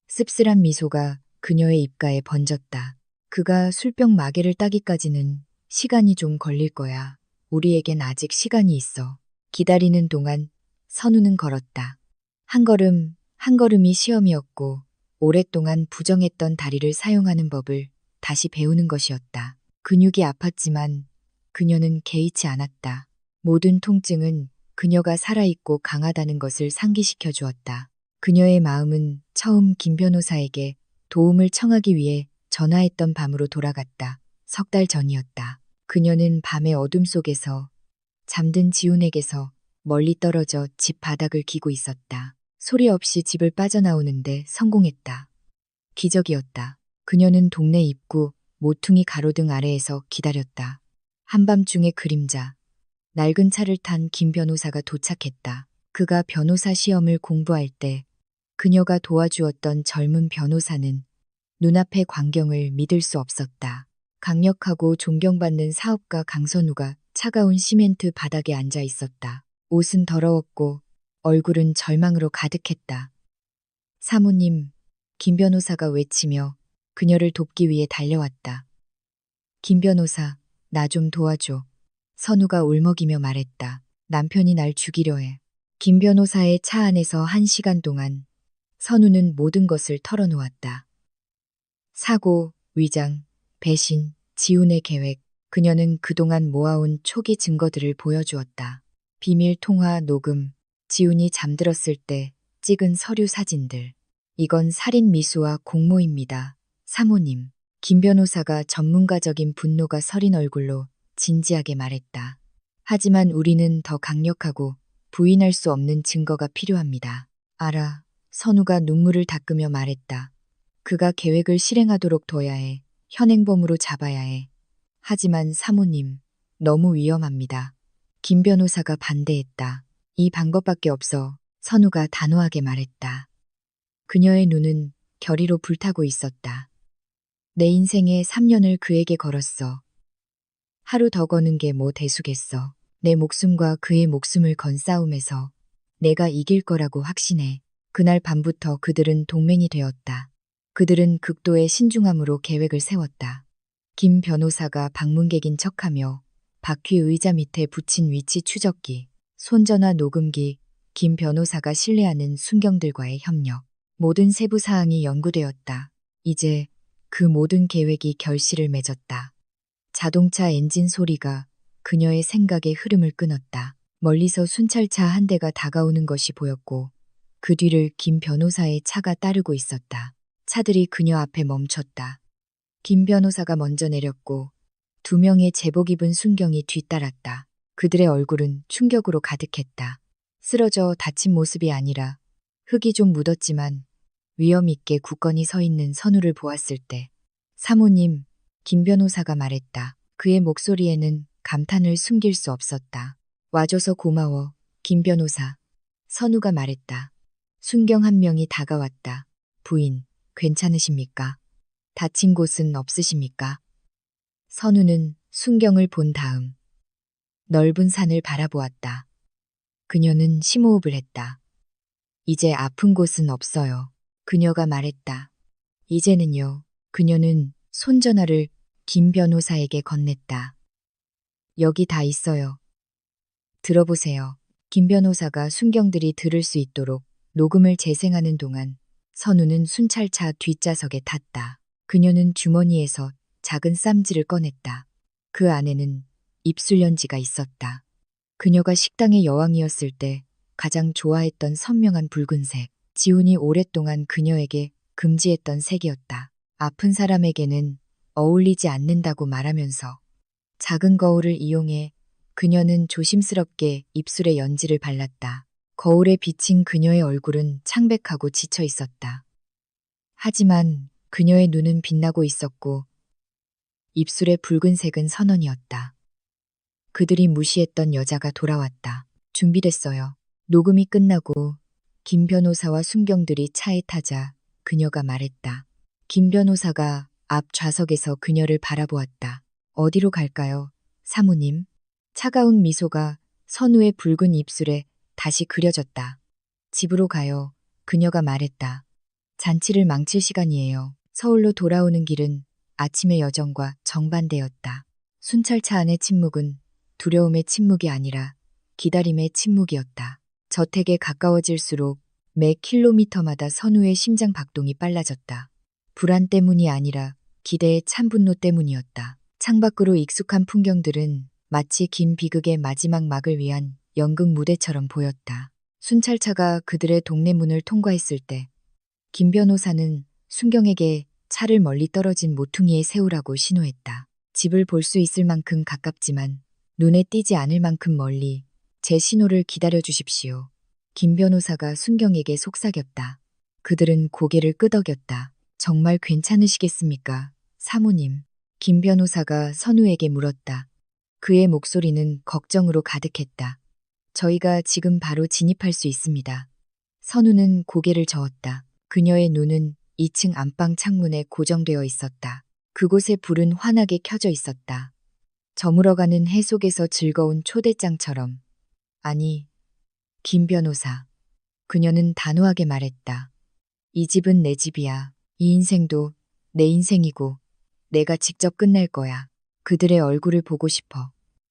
씁쓸한 미소가 그녀의 입가에 번졌다. 그가 술병 마개를 따기까지는 시간이 좀 걸릴 거야. 우리에겐 아직 시간이 있어. 기다리는 동안 선우는 걸었다. 한 걸음, 한 걸음이 시험이었고 오랫동안 부정했던 다리를 사용하는 법을 다시 배우는 것이었다. 근육이 아팠지만 그녀는 개의치 않았다. 모든 통증은 그녀가 살아있고 강하다는 것을 상기시켜 주었다. 그녀의 마음은 처음 김 변호사에게 도움을 청하기 위해 전화했던 밤으로 돌아갔다. 3달 전이었다. 그녀는 밤의 어둠 속에서 잠든 지훈에게서 멀리 떨어져 집 바닥을 기고 있었다. 소리 없이 집을 빠져나오는데 성공했다. 기적이었다. 그녀는 동네 입구 모퉁이 가로등 아래에서 기다렸다. 한밤중의 그림자. 낡은 차를 탄 김 변호사가 도착했다. 그가 변호사 시험을 공부할 때 그녀가 도와주었던 젊은 변호사는 눈앞의 광경을 믿을 수 없었다. 강력하고 존경받는 사업가 강선우가 차가운 시멘트 바닥에 앉아 있었다. 옷은 더러웠고 얼굴은 절망으로 가득했다. 사모님, 김 변호사가 외치며 그녀를 돕기 위해 달려왔다. 김 변호사, 나 좀 도와줘. 선우가 울먹이며 말했다. 남편이 날 죽이려 해. 김 변호사의 차 안에서 1시간 동안 선우는 모든 것을 털어놓았다. 사고, 위장, 배신, 지훈의 계획, 그녀는 그동안 모아온 초기 증거들을 보여주었다. 비밀 통화 녹음, 지훈이 잠들었을 때 찍은 서류 사진들. 이건 살인 미수와 공모입니다. 사모님. 김 변호사가 전문가적인 분노가 서린 얼굴로 진지하게 말했다. 하지만 우리는 더 강력하고 부인할 수 없는 증거가 필요합니다. 알아. 선우가 눈물을 닦으며 말했다. 그가 계획을 실행하도록 둬야 해. 현행범으로 잡아야 해. 하지만 사모님, 너무 위험합니다. 김 변호사가 반대했다. 이 방법밖에 없어. 선우가 단호하게 말했다. 그녀의 눈은 결의로 불타고 있었다. 내 인생의 3년을 그에게 걸었어. 하루 더 거는 게 뭐 대수겠어. 내 목숨과 그의 목숨을 건 싸움에서 내가 이길 거라고 확신해. 그날 밤부터 그들은 동맹이 되었다. 그들은 극도의 신중함으로 계획을 세웠다. 김 변호사가 방문객인 척하며 바퀴 의자 밑에 붙인 위치 추적기, 손전화 녹음기, 김 변호사가 신뢰하는 순경들과의 협력, 모든 세부 사항이 연구되었다. 이제 그 모든 계획이 결실을 맺었다. 자동차 엔진 소리가 그녀의 생각의 흐름을 끊었다. 멀리서 순찰차 한 대가 다가오는 것이 보였고 그 뒤를 김 변호사의 차가 따르고 있었다. 차들이 그녀 앞에 멈췄다. 김 변호사가 먼저 내렸고 2명의 제복 입은 순경이 뒤따랐다. 그들의 얼굴은 충격으로 가득했다. 쓰러져 다친 모습이 아니라 흙이 좀 묻었지만 위험 있게 굳건히 서 있는 선우를 보았을 때 사모님, 김 변호사가 말했다. 그의 목소리에는 감탄을 숨길 수 없었다. 와줘서 고마워, 김 변호사. 선우가 말했다. 순경 한 명이 다가왔다. 부인, 괜찮으십니까? 다친 곳은 없으십니까? 선우는 순경을 본 다음 넓은 산을 바라보았다. 그녀는 심호흡을 했다. 이제 아픈 곳은 없어요. 그녀가 말했다. 이제는요. 그녀는 손전화를 김 변호사에게 건넸다. 여기 다 있어요. 들어보세요. 김 변호사가 순경들이 들을 수 있도록 녹음을 재생하는 동안 선우는 순찰차 뒷좌석에 탔다. 그녀는 주머니에서 작은 쌈지를 꺼냈다. 그 안에는 입술연지가 있었다. 그녀가 식당의 여왕이었을 때 가장 좋아했던 선명한 붉은색, 지훈이 오랫동안 그녀에게 금지했던 색이었다. 아픈 사람에게는 어울리지 않는다고 말하면서 작은 거울을 이용해 그녀는 조심스럽게 입술에 연지를 발랐다. 거울에 비친 그녀의 얼굴은 창백하고 지쳐 있었다. 하지만 그녀의 눈은 빛나고 있었고 입술의 붉은색은 선원이었다. 그들이 무시했던 여자가 돌아왔다. 준비됐어요. 녹음이 끝나고 김 변호사와 순경들이 차에 타자 그녀가 말했다. 김 변호사가 앞 좌석에서 그녀를 바라보았다. 어디로 갈까요? 사모님. 차가운 미소가 선우의 붉은 입술에 다시 그려졌다. 집으로 가요. 그녀가 말했다. 잔치를 망칠 시간이에요. 서울로 돌아오는 길은 아침의 여정과 정반대였다. 순찰차 안의 침묵은 두려움의 침묵이 아니라 기다림의 침묵이었다. 저택에 가까워질수록 매 킬로미터마다 선우의 심장 박동이 빨라졌다. 불안 때문이 아니라 기대의 찬 분노 때문이었다. 창밖으로 익숙한 풍경들은 마치 긴 비극의 마지막 막을 위한 연극 무대처럼 보였다. 순찰차가 그들의 동네 문을 통과했을 때 김 변호사는 순경에게 차를 멀리 떨어진 모퉁이에 세우라고 신호했다. 집을 볼 수 있을 만큼 가깝지만 눈에 띄지 않을 만큼 멀리 제 신호를 기다려 주십시오. 김 변호사가 순경에게 속삭였다. 그들은 고개를 끄덕였다. 정말 괜찮으시겠습니까? 사모님. 김 변호사가 선우에게 물었다. 그의 목소리는 걱정으로 가득했다. 저희가 지금 바로 진입할 수 있습니다. 선우는 고개를 저었다. 그녀의 눈은 2층 안방 창문에 고정되어 있었다. 그곳에 불은 환하게 켜져 있었다. 저물어가는 해 속에서 즐거운 초대장처럼. 아니, 김 변호사. 그녀는 단호하게 말했다. 이 집은 내 집이야. 이 인생도 내 인생이고 내가 직접 끝낼 거야. 그들의 얼굴을 보고 싶어.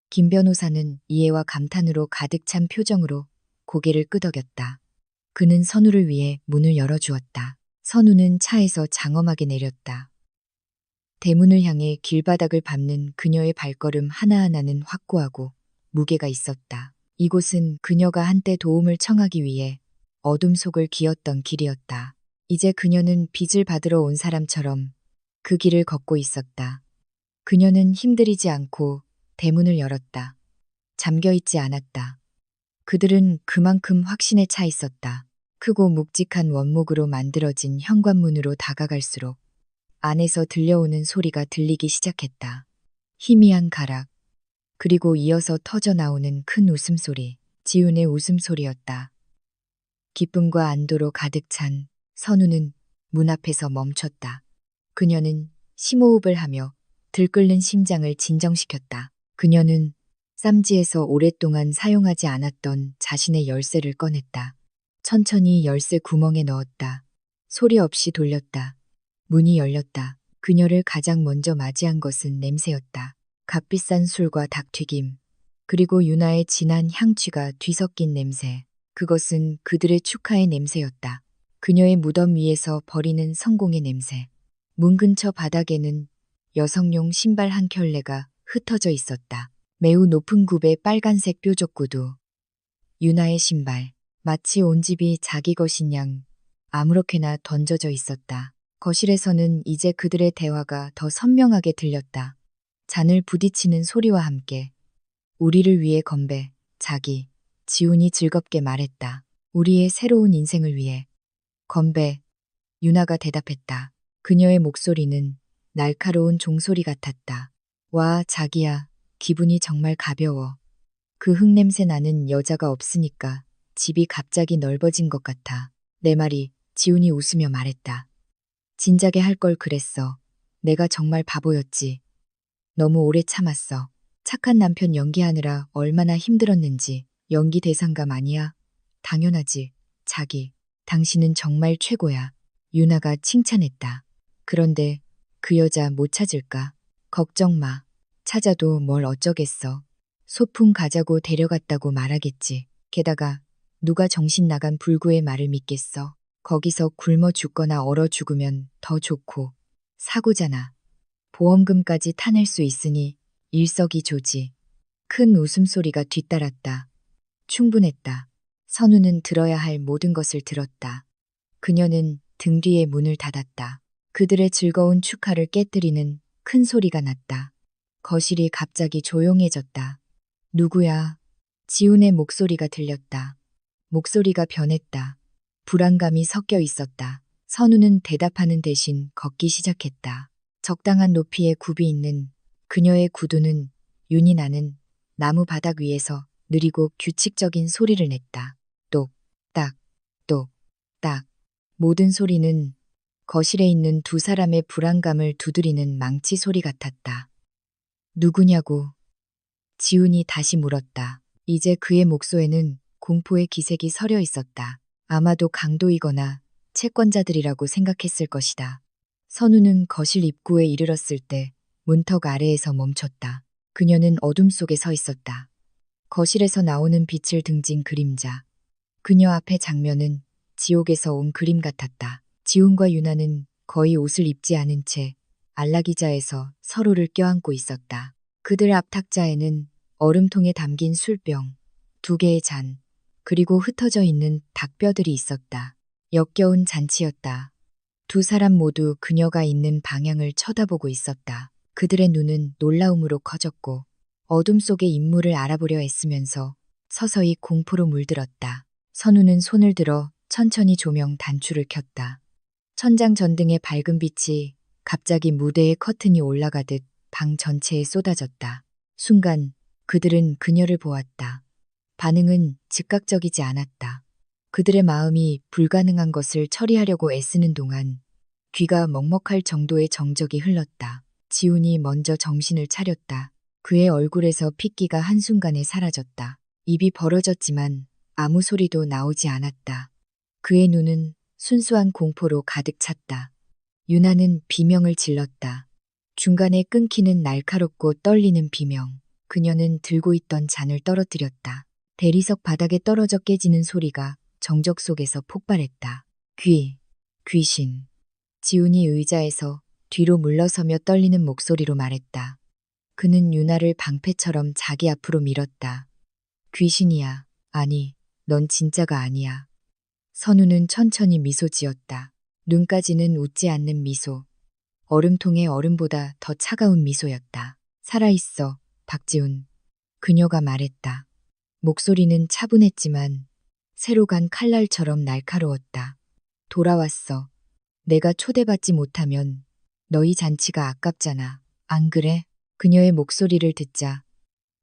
김 변호사는 이해와 감탄으로 가득 찬 표정으로 고개를 끄덕였다. 그는 선우를 위해 문을 열어주었다. 선우는 차에서 장엄하게 내렸다. 대문을 향해 길바닥을 밟는 그녀의 발걸음 하나하나는 확고하고 무게가 있었다. 이곳은 그녀가 한때 도움을 청하기 위해 어둠 속을 기었던 길이었다. 이제 그녀는 빚을 받으러 온 사람처럼 그 길을 걷고 있었다. 그녀는 힘들이지 않고 대문을 열었다. 잠겨있지 않았다. 그들은 그만큼 확신에 차 있었다. 크고 묵직한 원목으로 만들어진 현관문으로 다가갈수록 안에서 들려오는 소리가 들리기 시작했다. 희미한 가락, 그리고 이어서 터져 나오는 큰 웃음소리, 지훈의 웃음소리였다. 기쁨과 안도로 가득 찬 선우는 문 앞에서 멈췄다. 그녀는 심호흡을 하며 들끓는 심장을 진정시켰다. 그녀는 쌈지에서 오랫동안 사용하지 않았던 자신의 열쇠를 꺼냈다. 천천히 열쇠 구멍에 넣었다. 소리 없이 돌렸다. 문이 열렸다. 그녀를 가장 먼저 맞이한 것은 냄새였다. 값비싼 술과 닭튀김, 그리고 유나의 진한 향취가 뒤섞인 냄새. 그것은 그들의 축하의 냄새였다. 그녀의 무덤 위에서 버리는 성공의 냄새. 문 근처 바닥에는 여성용 신발 한 켤레가 흩어져 있었다. 매우 높은 굽의 빨간색 뾰족 구두. 유나의 신발. 마치 온 집이 자기 것인 양 아무렇게나 던져져 있었다. 거실에서는 이제 그들의 대화가 더 선명하게 들렸다. 잔을 부딪히는 소리와 함께. 우리를 위해 건배, 자기. 지훈이 즐겁게 말했다. 우리의 새로운 인생을 위해. 건배. 유나가 대답했다. 그녀의 목소리는 날카로운 종소리 같았다. 와, 자기야. 기분이 정말 가벼워. 그 흙냄새 나는 여자가 없으니까 집이 갑자기 넓어진 것 같아. 내 말이, 지훈이 웃으며 말했다. 진작에 할 걸 그랬어. 내가 정말 바보였지. 너무 오래 참았어. 착한 남편 연기하느라 얼마나 힘들었는지. 연기 대상감 아니야? 당연하지. 자기. 당신은 정말 최고야. 유나가 칭찬했다. 그런데 그 여자 못 찾을까? 걱정 마. 찾아도 뭘 어쩌겠어. 소풍 가자고 데려갔다고 말하겠지. 게다가 누가 정신 나간 불구의 말을 믿겠어. 거기서 굶어 죽거나 얼어 죽으면 더 좋고. 사고잖아. 보험금까지 타낼 수 있으니 일석이조지. 큰 웃음소리가 뒤따랐다. 충분했다. 선우는 들어야 할 모든 것을 들었다. 그녀는 등 뒤에 문을 닫았다. 그들의 즐거운 축하를 깨뜨리는 큰 소리가 났다. 거실이 갑자기 조용해졌다. 누구야? 지훈의 목소리가 들렸다. 목소리가 변했다. 불안감이 섞여 있었다. 선우는 대답하는 대신 걷기 시작했다. 적당한 높이의 굽이 있는 그녀의 구두는 윤이 나는 나무 바닥 위에서 느리고 규칙적인 소리를 냈다. 똑, 딱, 똑, 딱. 모든 소리는 거실에 있는 두 사람의 불안감을 두드리는 망치 소리 같았다. 누구냐고 지훈이 다시 물었다. 이제 그의 목소에는 공포의 기색이 서려 있었다. 아마도 강도이거나 채권자들이라고 생각했을 것이다. 선우는 거실 입구에 이르렀을 때 문턱 아래에서 멈췄다. 그녀는 어둠 속에 서 있었다. 거실에서 나오는 빛을 등진 그림자. 그녀 앞의 장면은 지옥에서 온 그림 같았다. 지훈과 유나는 거의 옷을 입지 않은 채 안락의자에서 서로를 껴안고 있었다. 그들 앞 탁자에는 얼음통에 담긴 술병, 두 개의 잔, 그리고 흩어져 있는 닭뼈들이 있었다. 역겨운 잔치였다. 두 사람 모두 그녀가 있는 방향을 쳐다보고 있었다. 그들의 눈은 놀라움으로 커졌고 어둠 속의 인물을 알아보려 애쓰면서 서서히 공포로 물들었다. 선우는 손을 들어 천천히 조명 단추를 켰다. 천장 전등의 밝은 빛이 갑자기 무대의 커튼이 올라가듯 방 전체에 쏟아졌다. 순간 그들은 그녀를 보았다. 반응은 즉각적이지 않았다. 그들의 마음이 불가능한 것을 처리하려고 애쓰는 동안 귀가 먹먹할 정도의 정적이 흘렀다. 지훈이 먼저 정신을 차렸다. 그의 얼굴에서 핏기가 한순간에 사라졌다. 입이 벌어졌지만 아무 소리도 나오지 않았다. 그의 눈은 순수한 공포로 가득 찼다. 유나는 비명을 질렀다. 중간에 끊기는 날카롭고 떨리는 비명. 그녀는 들고 있던 잔을 떨어뜨렸다. 대리석 바닥에 떨어져 깨지는 소리가 정적 속에서 폭발했다. 귀신. 지훈이 의자에서 뒤로 물러서며 떨리는 목소리로 말했다. 그는 유나를 방패처럼 자기 앞으로 밀었다. 귀신이야. 아니, 넌 진짜가 아니야. 선우는 천천히 미소 지었다. 눈까지는 웃지 않는 미소. 얼음통의 얼음보다 더 차가운 미소였다. 살아있어, 박지훈. 그녀가 말했다. 목소리는 차분했지만 새로 간 칼날처럼 날카로웠다. 돌아왔어. 내가 초대받지 못하면 너희 잔치가 아깝잖아. 안 그래? 그녀의 목소리를 듣자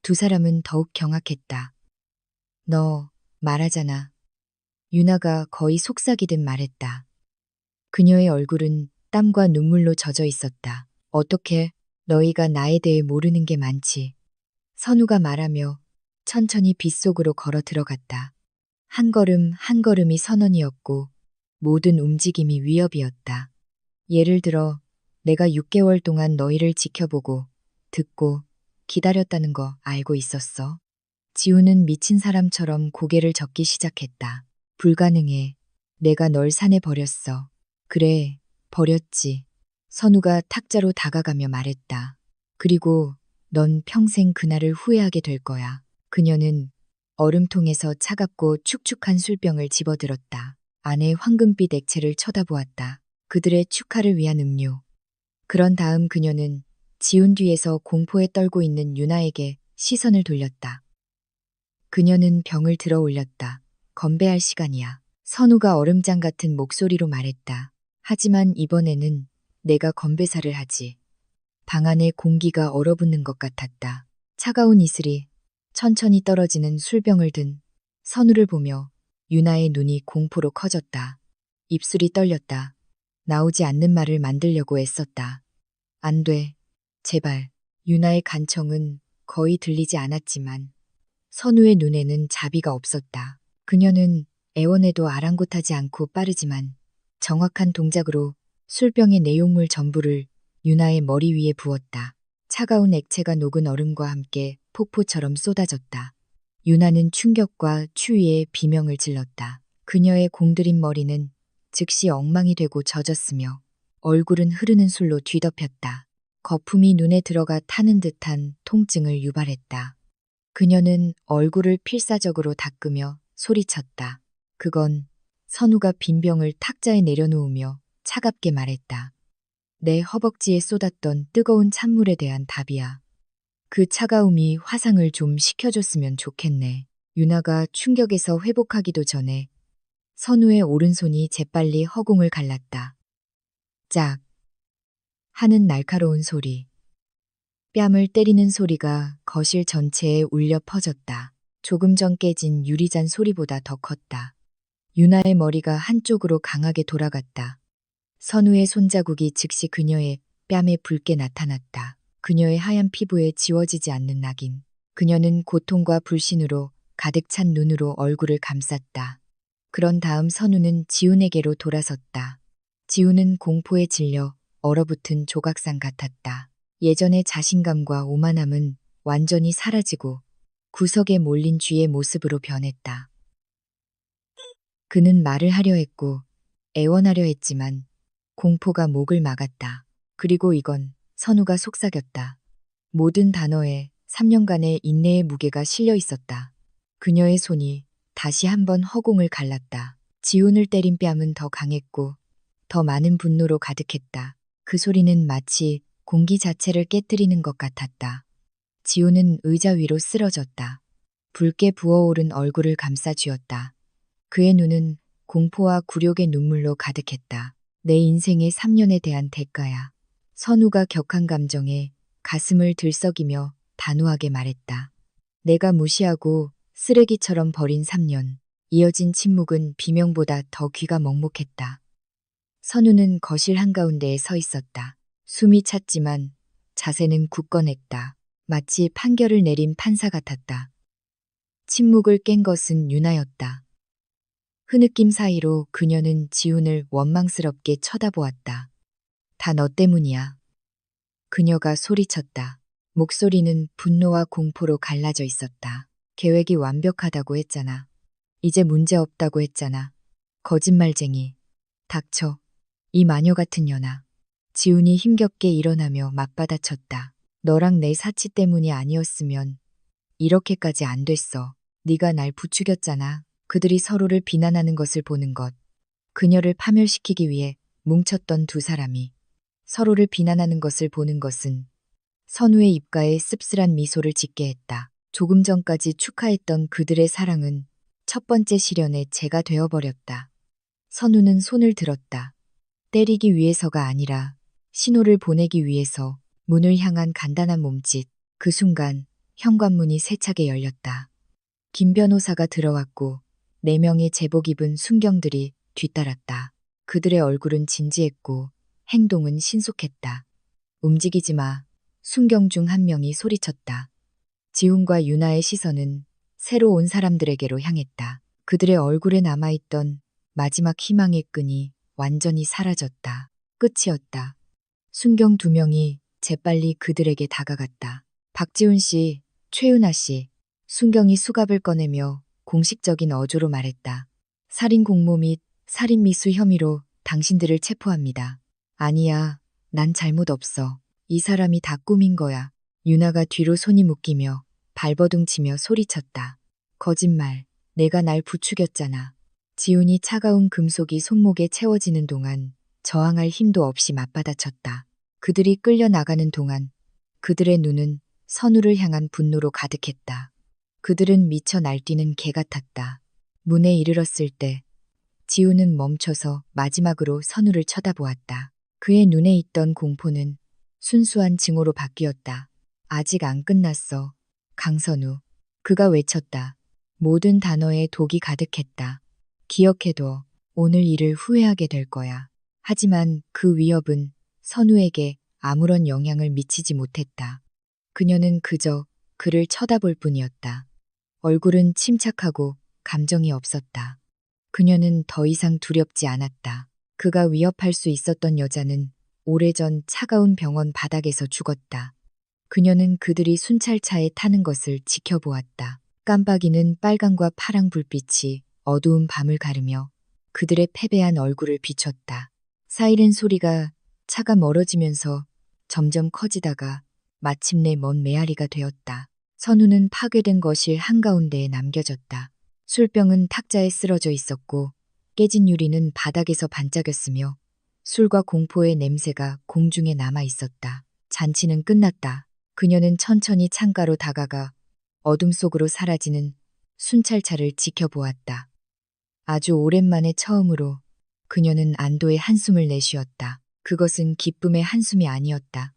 두 사람은 더욱 경악했다. 너 말하잖아. 유나가 거의 속삭이듯 말했다. 그녀의 얼굴은 땀과 눈물로 젖어 있었다. 어떻게 너희가 나에 대해 모르는 게 많지. 선우가 말하며 천천히 빗속으로 걸어 들어갔다. 한 걸음 한 걸음이 선언이었고 모든 움직임이 위협이었다. 예를 들어 내가 6개월 동안 너희를 지켜보고 듣고 기다렸다는 거 알고 있었어. 지우는 미친 사람처럼 고개를 젓기 시작했다. 불가능해. 내가 널 산에 버렸어. 그래, 버렸지. 선우가 탁자로 다가가며 말했다. 그리고 넌 평생 그날을 후회하게 될 거야. 그녀는 얼음통에서 차갑고 축축한 술병을 집어들었다. 안에 황금빛 액체를 쳐다보았다. 그들의 축하를 위한 음료. 그런 다음 그녀는 지훈 뒤에서 공포에 떨고 있는 유나에게 시선을 돌렸다. 그녀는 병을 들어 올렸다. 건배할 시간이야. 선우가 얼음장 같은 목소리로 말했다. 하지만 이번에는 내가 건배사를 하지. 방 안에 공기가 얼어붙는 것 같았다. 차가운 이슬이 천천히 떨어지는 술병을 든 선우를 보며 유나의 눈이 공포로 커졌다. 입술이 떨렸다. 나오지 않는 말을 만들려고 애썼다. 안 돼. 제발. 유나의 간청은 거의 들리지 않았지만 선우의 눈에는 자비가 없었다. 그녀는 애원해도 아랑곳하지 않고 빠르지만 정확한 동작으로 술병의 내용물 전부를 유나의 머리 위에 부었다. 차가운 액체가 녹은 얼음과 함께 폭포처럼 쏟아졌다. 유나는 충격과 추위에 비명을 질렀다. 그녀의 공들인 머리는 즉시 엉망이 되고 젖었으며 얼굴은 흐르는 술로 뒤덮였다. 거품이 눈에 들어가 타는 듯한 통증을 유발했다. 그녀는 얼굴을 필사적으로 닦으며 소리쳤다. 그건 선우가 빈병을 탁자에 내려놓으며 차갑게 말했다. 내 허벅지에 쏟았던 뜨거운 찬물에 대한 답이야. 그 차가움이 화상을 좀 식혀줬으면 좋겠네. 유나가 충격에서 회복하기도 전에 선우의 오른손이 재빨리 허공을 갈랐다. 짝 하는 날카로운 소리. 뺨을 때리는 소리가 거실 전체에 울려 퍼졌다. 조금 전 깨진 유리잔 소리보다 더 컸다. 유나의 머리가 한쪽으로 강하게 돌아갔다. 선우의 손자국이 즉시 그녀의 뺨에 붉게 나타났다. 그녀의 하얀 피부에 지워지지 않는 낙인. 그녀는 고통과 불신으로 가득 찬 눈으로 얼굴을 감쌌다. 그런 다음 선우는 지훈에게로 돌아섰다. 지훈은 공포에 질려 얼어붙은 조각상 같았다. 예전의 자신감과 오만함은 완전히 사라지고 구석에 몰린 쥐의 모습으로 변했다. 그는 말을 하려 했고 애원하려 했지만 공포가 목을 막았다. 그리고 이건 선우가 속삭였다. 모든 단어에 3년간의 인내의 무게가 실려 있었다. 그녀의 손이 다시 한번 허공을 갈랐다. 지훈을 때린 뺨은 더 강했고 더 많은 분노로 가득했다. 그 소리는 마치 공기 자체를 깨뜨리는 것 같았다. 지훈은 의자 위로 쓰러졌다. 붉게 부어오른 얼굴을 감싸쥐었다. 그의 눈은 공포와 굴욕의 눈물로 가득했다. 내 인생의 3년에 대한 대가야. 선우가 격한 감정에 가슴을 들썩이며 단호하게 말했다. 내가 무시하고 쓰레기처럼 버린 3년. 이어진 침묵은 비명보다 더 귀가 먹먹했다. 선우는 거실 한가운데에 서 있었다. 숨이 찼지만 자세는 굳건했다. 마치 판결을 내린 판사 같았다. 침묵을 깬 것은 유나였다. 흐느낌 사이로 그녀는 지훈을 원망스럽게 쳐다보았다. 다 너 때문이야. 그녀가 소리쳤다. 목소리는 분노와 공포로 갈라져 있었다. 계획이 완벽하다고 했잖아. 이제 문제 없다고 했잖아. 거짓말쟁이. 닥쳐. 이 마녀 같은 년아. 지훈이 힘겹게 일어나며 맞받아쳤다. 너랑 내 사치 때문이 아니었으면 이렇게까지 안 됐어. 네가 날 부추겼잖아. 그들이 서로를 비난하는 것을 보는 것. 그녀를 파멸시키기 위해 뭉쳤던 두 사람이 서로를 비난하는 것을 보는 것은 선우의 입가에 씁쓸한 미소를 짓게 했다. 조금 전까지 축하했던 그들의 사랑은 첫 번째 시련의 재가 되어버렸다. 선우는 손을 들었다. 때리기 위해서가 아니라 신호를 보내기 위해서. 문을 향한 간단한 몸짓. 그 순간 현관문이 세차게 열렸다. 김 변호사가 들어왔고 4명의 제복 입은 순경들이 뒤따랐다. 그들의 얼굴은 진지했고 행동은 신속했다. 움직이지 마. 순경 중 한 명이 소리쳤다. 지훈과 유나의 시선은 새로 온 사람들에게로 향했다. 그들의 얼굴에 남아있던 마지막 희망의 끈이 완전히 사라졌다. 끝이었다. 순경 2명이 재빨리 그들에게 다가갔다. 박지훈 씨, 최은아 씨. 순경이 수갑을 꺼내며 공식적인 어조로 말했다. 살인 공모 및 살인 미수 혐의로 당신들을 체포합니다. 아니야, 난 잘못 없어. 이 사람이 다 꾸민 거야. 유나가 뒤로 손이 묶이며 발버둥치며 소리쳤다. 거짓말. 내가 날 부추겼잖아. 지훈이 차가운 금속이 손목에 채워지는 동안 저항할 힘도 없이 맞받아쳤다. 그들이 끌려 나가는 동안 그들의 눈은 선우를 향한 분노로 가득했다. 그들은 미쳐 날뛰는 개 같았다. 문에 이르렀을 때 지훈은 멈춰서 마지막으로 선우를 쳐다보았다. 그의 눈에 있던 공포는 순수한 증오로 바뀌었다. 아직 안 끝났어. 강선우. 그가 외쳤다. 모든 단어에 독이 가득했다. 기억해둬. 오늘 일을 후회하게 될 거야. 하지만 그 위협은 선우에게 아무런 영향을 미치지 못했다. 그녀는 그저 그를 쳐다볼 뿐이었다. 얼굴은 침착하고 감정이 없었다. 그녀는 더 이상 두렵지 않았다. 그가 위협할 수 있었던 여자는 오래전 차가운 병원 바닥에서 죽었다. 그녀는 그들이 순찰차에 타는 것을 지켜보았다. 깜빡이는 빨강과 파랑 불빛이 어두운 밤을 가르며 그들의 패배한 얼굴을 비췄다. 사이렌 소리가 차가 멀어지면서 점점 커지다가 마침내 먼 메아리가 되었다. 선우는 파괴된 거실 한가운데에 남겨졌다. 술병은 탁자에 쓰러져 있었고 깨진 유리는 바닥에서 반짝였으며 술과 공포의 냄새가 공중에 남아 있었다. 잔치는 끝났다. 그녀는 천천히 창가로 다가가 어둠 속으로 사라지는 순찰차를 지켜보았다. 아주 오랜만에 처음으로 그녀는 안도의 한숨을 내쉬었다. 그것은 기쁨의 한숨이 아니었다.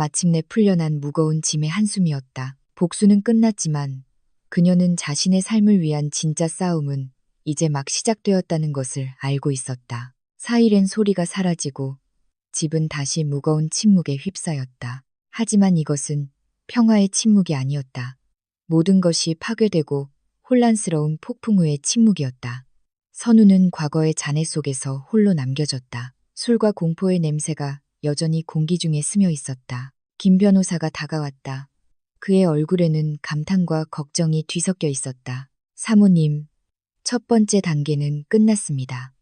마침내 풀려난 무거운 짐의 한숨이었다. 복수는 끝났지만 그녀는 자신의 삶을 위한 진짜 싸움은 이제 막 시작되었다는 것을 알고 있었다. 사이렌 소리가 사라지고 집은 다시 무거운 침묵에 휩싸였다. 하지만 이것은 평화의 침묵이 아니었다. 모든 것이 파괴되고 혼란스러운 폭풍 후의 침묵이었다. 선우는 과거의 잔해 속에서 홀로 남겨졌다. 술과 공포의 냄새가 여전히 공기 중에 스며 있었다. 김 변호사가 다가왔다. 그의 얼굴에는 감탄과 걱정이 뒤섞여 있었다. 사모님, 첫 번째 단계는 끝났습니다.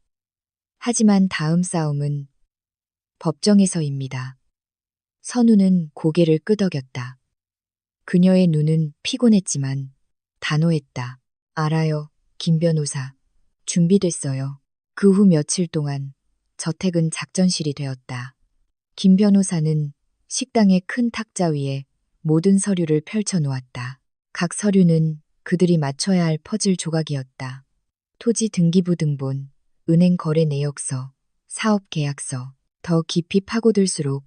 하지만 다음 싸움은 법정에서입니다. 선우는 고개를 끄덕였다. 그녀의 눈은 피곤했지만 단호했다. 알아요, 김 변호사. 준비됐어요. 그 후 며칠 동안 저택은 작전실이 되었다. 김 변호사는 식당의 큰 탁자 위에 모든 서류를 펼쳐 놓았다. 각 서류는 그들이 맞춰야 할 퍼즐 조각이었다. 토지 등기부 등본, 은행 거래 내역서, 사업 계약서. 더 깊이 파고들수록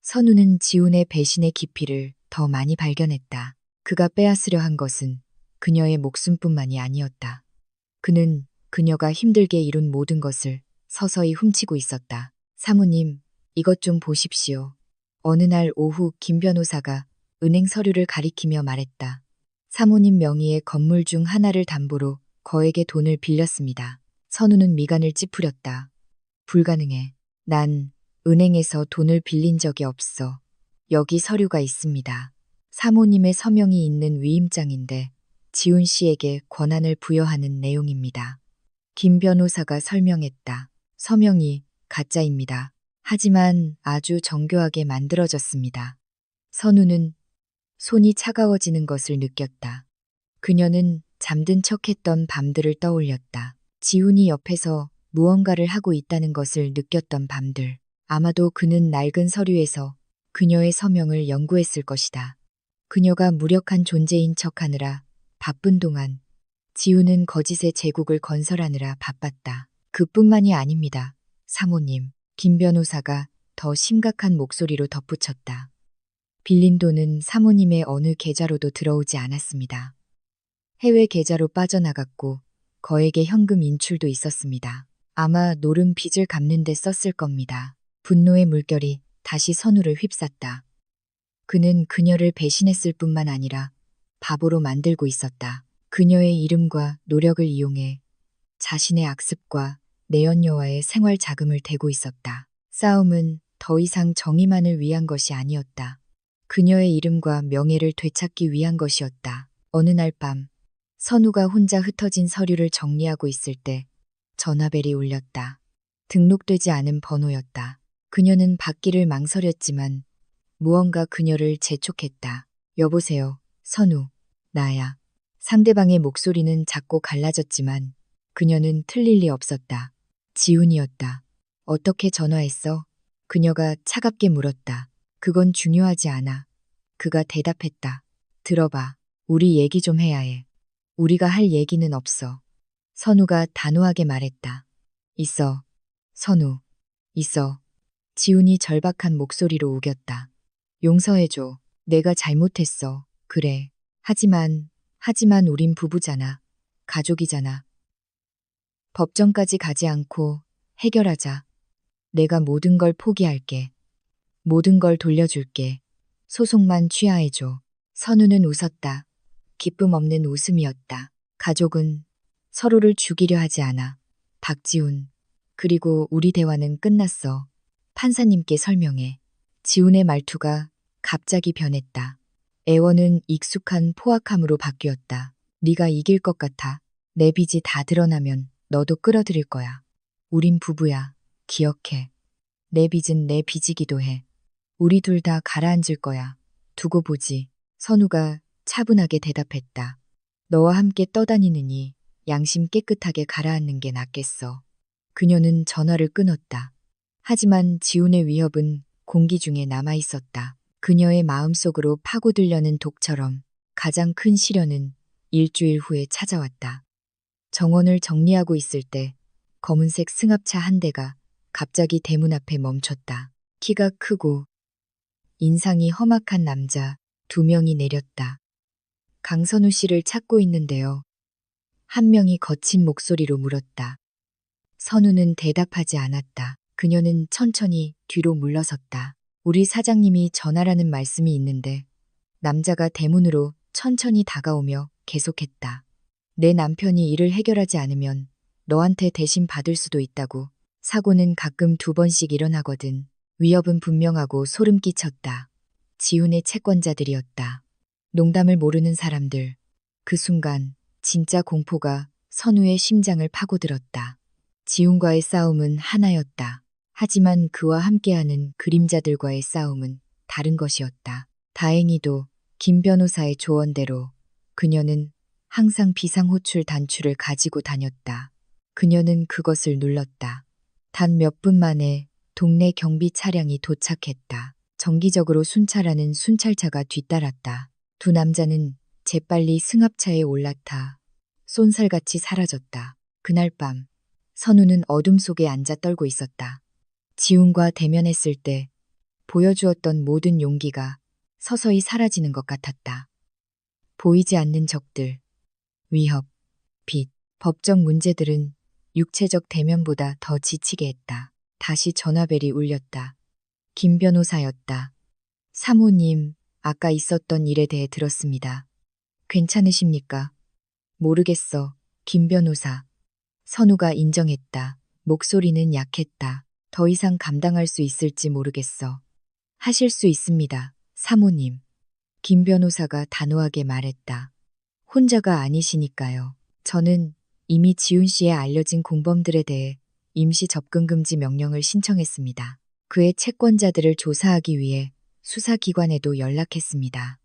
선우는 지훈의 배신의 깊이를 더 많이 발견했다. 그가 빼앗으려 한 것은 그녀의 목숨뿐만이 아니었다. 그는 그녀가 힘들게 이룬 모든 것을 서서히 훔치고 있었다. 사모님, 이것 좀 보십시오. 어느 날 오후 김 변호사가 은행 서류를 가리키며 말했다. 사모님 명의의 건물 중 하나를 담보로 거액의 돈을 빌렸습니다. 선우는 미간을 찌푸렸다. 불가능해. 난 은행에서 돈을 빌린 적이 없어. 여기 서류가 있습니다. 사모님의 서명이 있는 위임장인데 지훈 씨에게 권한을 부여하는 내용입니다. 김 변호사가 설명했다. 서명이 가짜입니다. 하지만 아주 정교하게 만들어졌습니다. 선우는 손이 차가워지는 것을 느꼈다. 그녀는 잠든 척했던 밤들을 떠올렸다. 지훈이 옆에서 무언가를 하고 있다는 것을 느꼈던 밤들. 아마도 그는 낡은 서류에서 그녀의 서명을 연구했을 것이다. 그녀가 무력한 존재인 척하느라 바쁜 동안 지훈은 거짓의 제국을 건설하느라 바빴다. 그뿐만이 아닙니다. 사모님, 김 변호사가 더 심각한 목소리로 덧붙였다. 빌린 돈은 사모님의 어느 계좌로도 들어오지 않았습니다. 해외 계좌로 빠져나갔고 거액의 현금 인출도 있었습니다. 아마 노름 빚을 갚는 데 썼을 겁니다. 분노의 물결이 다시 선우를 휩쌌다. 그는 그녀를 배신했을 뿐만 아니라 바보로 만들고 있었다. 그녀의 이름과 노력을 이용해 자신의 악습과 내연녀와의 생활 자금을 대고 있었다. 싸움은 더 이상 정의만을 위한 것이 아니었다. 그녀의 이름과 명예를 되찾기 위한 것이었다. 어느 날 밤, 선우가 혼자 흩어진 서류를 정리하고 있을 때 전화벨이 울렸다. 등록되지 않은 번호였다. 그녀는 받기를 망설였지만 무언가 그녀를 재촉했다. 여보세요, 선우. 나야. 상대방의 목소리는 작고 갈라졌지만 그녀는 틀릴 리 없었다. 지훈이었다. 어떻게 전화했어? 그녀가 차갑게 물었다. 그건 중요하지 않아. 그가 대답했다. 들어봐. 우리 얘기 좀 해야 해. 우리가 할 얘기는 없어. 선우가 단호하게 말했다. 있어. 선우. 있어. 지훈이 절박한 목소리로 우겼다. 용서해줘. 내가 잘못했어. 그래. 하지만 우린 부부잖아. 가족이잖아. 법정까지 가지 않고 해결하자. 내가 모든 걸 포기할게. 모든 걸 돌려줄게. 소송만 취하해줘. 선우는 웃었다. 기쁨 없는 웃음이었다. 가족은 서로를 죽이려 하지 않아. 박지훈. 그리고 우리 대화는 끝났어. 판사님께 설명해. 지훈의 말투가 갑자기 변했다. 애원은 익숙한 포악함으로 바뀌었다. 네가 이길 것 같아. 내 빚이 다 드러나면 너도 끌어들일 거야. 우린 부부야. 기억해. 내 빚은 내 빚이기도 해. 우리 둘 다 가라앉을 거야. 두고 보지. 선우가 차분하게 대답했다. 너와 함께 떠다니느니 양심 깨끗하게 가라앉는 게 낫겠어. 그녀는 전화를 끊었다. 하지만 지훈의 위협은 공기 중에 남아 있었다. 그녀의 마음속으로 파고들려는 독처럼 가장 큰 시련은 일주일 후에 찾아왔다. 정원을 정리하고 있을 때 검은색 승합차 한 대가 갑자기 대문 앞에 멈췄다. 키가 크고 인상이 험악한 남자 2명이 내렸다. 강선우 씨를 찾고 있는데요. 한 명이 거친 목소리로 물었다. 선우는 대답하지 않았다. 그녀는 천천히 뒤로 물러섰다. 우리 사장님이 전화라는 말씀이 있는데 남자가 대문으로 천천히 다가오며 계속했다. 내 남편이 일을 해결하지 않으면 너한테 대신 받을 수도 있다고. 사고는 가끔 2번씩 일어나거든. 위협은 분명하고 소름 끼쳤다. 지훈의 채권자들이었다. 농담을 모르는 사람들. 그 순간 진짜 공포가 선우의 심장을 파고들었다. 지훈과의 싸움은 하나였다. 하지만 그와 함께하는 그림자들과의 싸움은 다른 것이었다. 다행히도 김 변호사의 조언대로 그녀는 항상 비상호출 단추를 가지고 다녔다. 그녀는 그것을 눌렀다. 단 몇 분 만에 동네 경비 차량이 도착했다. 정기적으로 순찰하는 순찰차가 뒤따랐다. 2 남자는 재빨리 승합차에 올라타 쏜살같이 사라졌다. 그날 밤 선우는 어둠 속에 앉아 떨고 있었다. 지훈과 대면했을 때 보여주었던 모든 용기가 서서히 사라지는 것 같았다. 보이지 않는 적들, 위협, 빚, 법적 문제들은 육체적 대면보다 더 지치게 했다. 다시 전화벨이 울렸다. 김 변호사였다. 사모님, 아까 있었던 일에 대해 들었습니다. 괜찮으십니까? 모르겠어, 김 변호사. 선우가 인정했다. 목소리는 약했다. 더 이상 감당할 수 있을지 모르겠어. 하실 수 있습니다, 사모님. 김 변호사가 단호하게 말했다. 혼자가 아니시니까요. 저는 이미 지훈 씨의 알려진 공범들에 대해 임시 접근 금지 명령을 신청했습니다. 그의 채권자들을 조사하기 위해 수사기관에도 연락했습니다.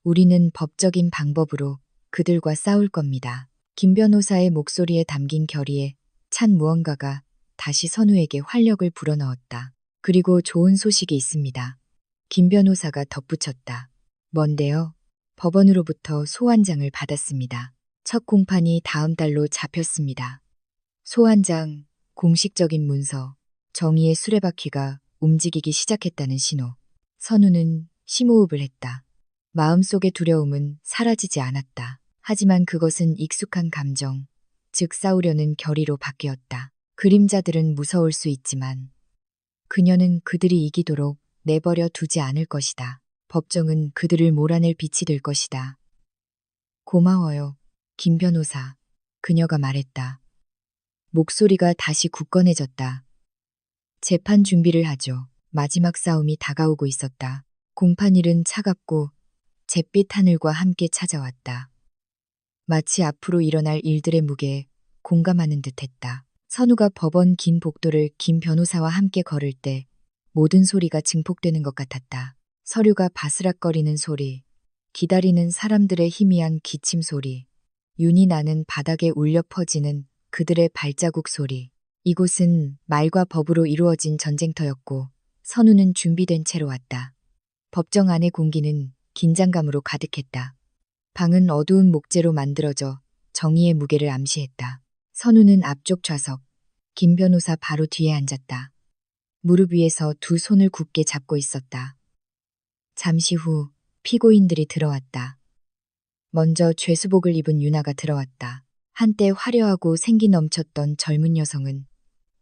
우리는 법적인 방법으로 그들과 싸울 겁니다. 김 변호사의 목소리에 담긴 결의에 찬 무언가가 다시 선우에게 활력을 불어넣었다. 그리고 좋은 소식이 있습니다. 김 변호사가 덧붙였다. 뭔데요? 법원으로부터 소환장을 받았습니다. 첫 공판이 다음 달로 잡혔습니다. 소환장, 공식적인 문서, 정의의 수레바퀴가 움직이기 시작했다는 신호. 선우는 심호흡을 했다. 마음속의 두려움은 사라지지 않았다. 하지만 그것은 익숙한 감정, 즉 싸우려는 결의로 바뀌었다. 그림자들은 무서울 수 있지만 그녀는 그들이 이기도록 내버려 두지 않을 것이다. 법정은 그들을 몰아낼 빛이 될 것이다. 고마워요, 김 변호사. 그녀가 말했다. 목소리가 다시 굳건해졌다. 재판 준비를 하죠. 마지막 싸움이 다가오고 있었다. 공판일은 차갑고 잿빛 하늘과 함께 찾아왔다. 마치 앞으로 일어날 일들의 무게에 공감하는 듯했다. 선우가 법원 긴 복도를 김 변호사와 함께 걸을 때 모든 소리가 증폭되는 것 같았다. 서류가 바스락거리는 소리, 기다리는 사람들의 희미한 기침 소리, 윤이 나는 바닥에 울려 퍼지는 그들의 발자국 소리. 이곳은 말과 법으로 이루어진 전쟁터였고 선우는 준비된 채로 왔다. 법정 안의 공기는 긴장감으로 가득했다. 방은 어두운 목재로 만들어져 정의의 무게를 암시했다. 선우는 앞쪽 좌석, 김 변호사 바로 뒤에 앉았다. 무릎 위에서 2 손을 굳게 잡고 있었다. 잠시 후 피고인들이 들어왔다. 먼저 죄수복을 입은 유나가 들어왔다. 한때 화려하고 생기 넘쳤던 젊은 여성은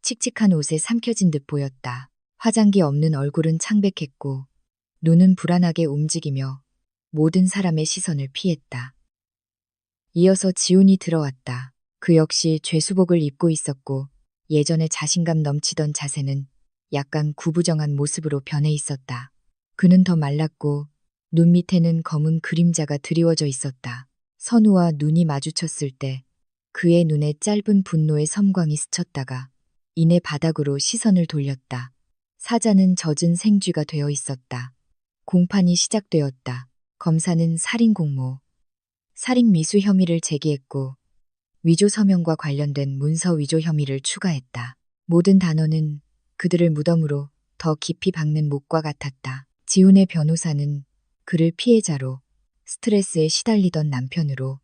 칙칙한 옷에 삼켜진 듯 보였다. 화장기 없는 얼굴은 창백했고 눈은 불안하게 움직이며 모든 사람의 시선을 피했다. 이어서 지훈이 들어왔다. 그 역시 죄수복을 입고 있었고 예전에 자신감 넘치던 자세는 약간 구부정한 모습으로 변해 있었다. 그는 더 말랐고 눈 밑에는 검은 그림자가 드리워져 있었다. 선우와 눈이 마주쳤을 때 그의 눈에 짧은 분노의 섬광이 스쳤다가 이내 바닥으로 시선을 돌렸다. 사자는 젖은 생쥐가 되어 있었다. 공판이 시작되었다. 검사는 살인 공모, 살인 미수 혐의를 제기했고 위조 서명과 관련된 문서 위조 혐의를 추가했다. 모든 단어는 그들을 무덤으로 더 깊이 박는 목과 같았다. 지훈의 변호사는 그를 피해자로, 스트레스에 시달리던 남편으로,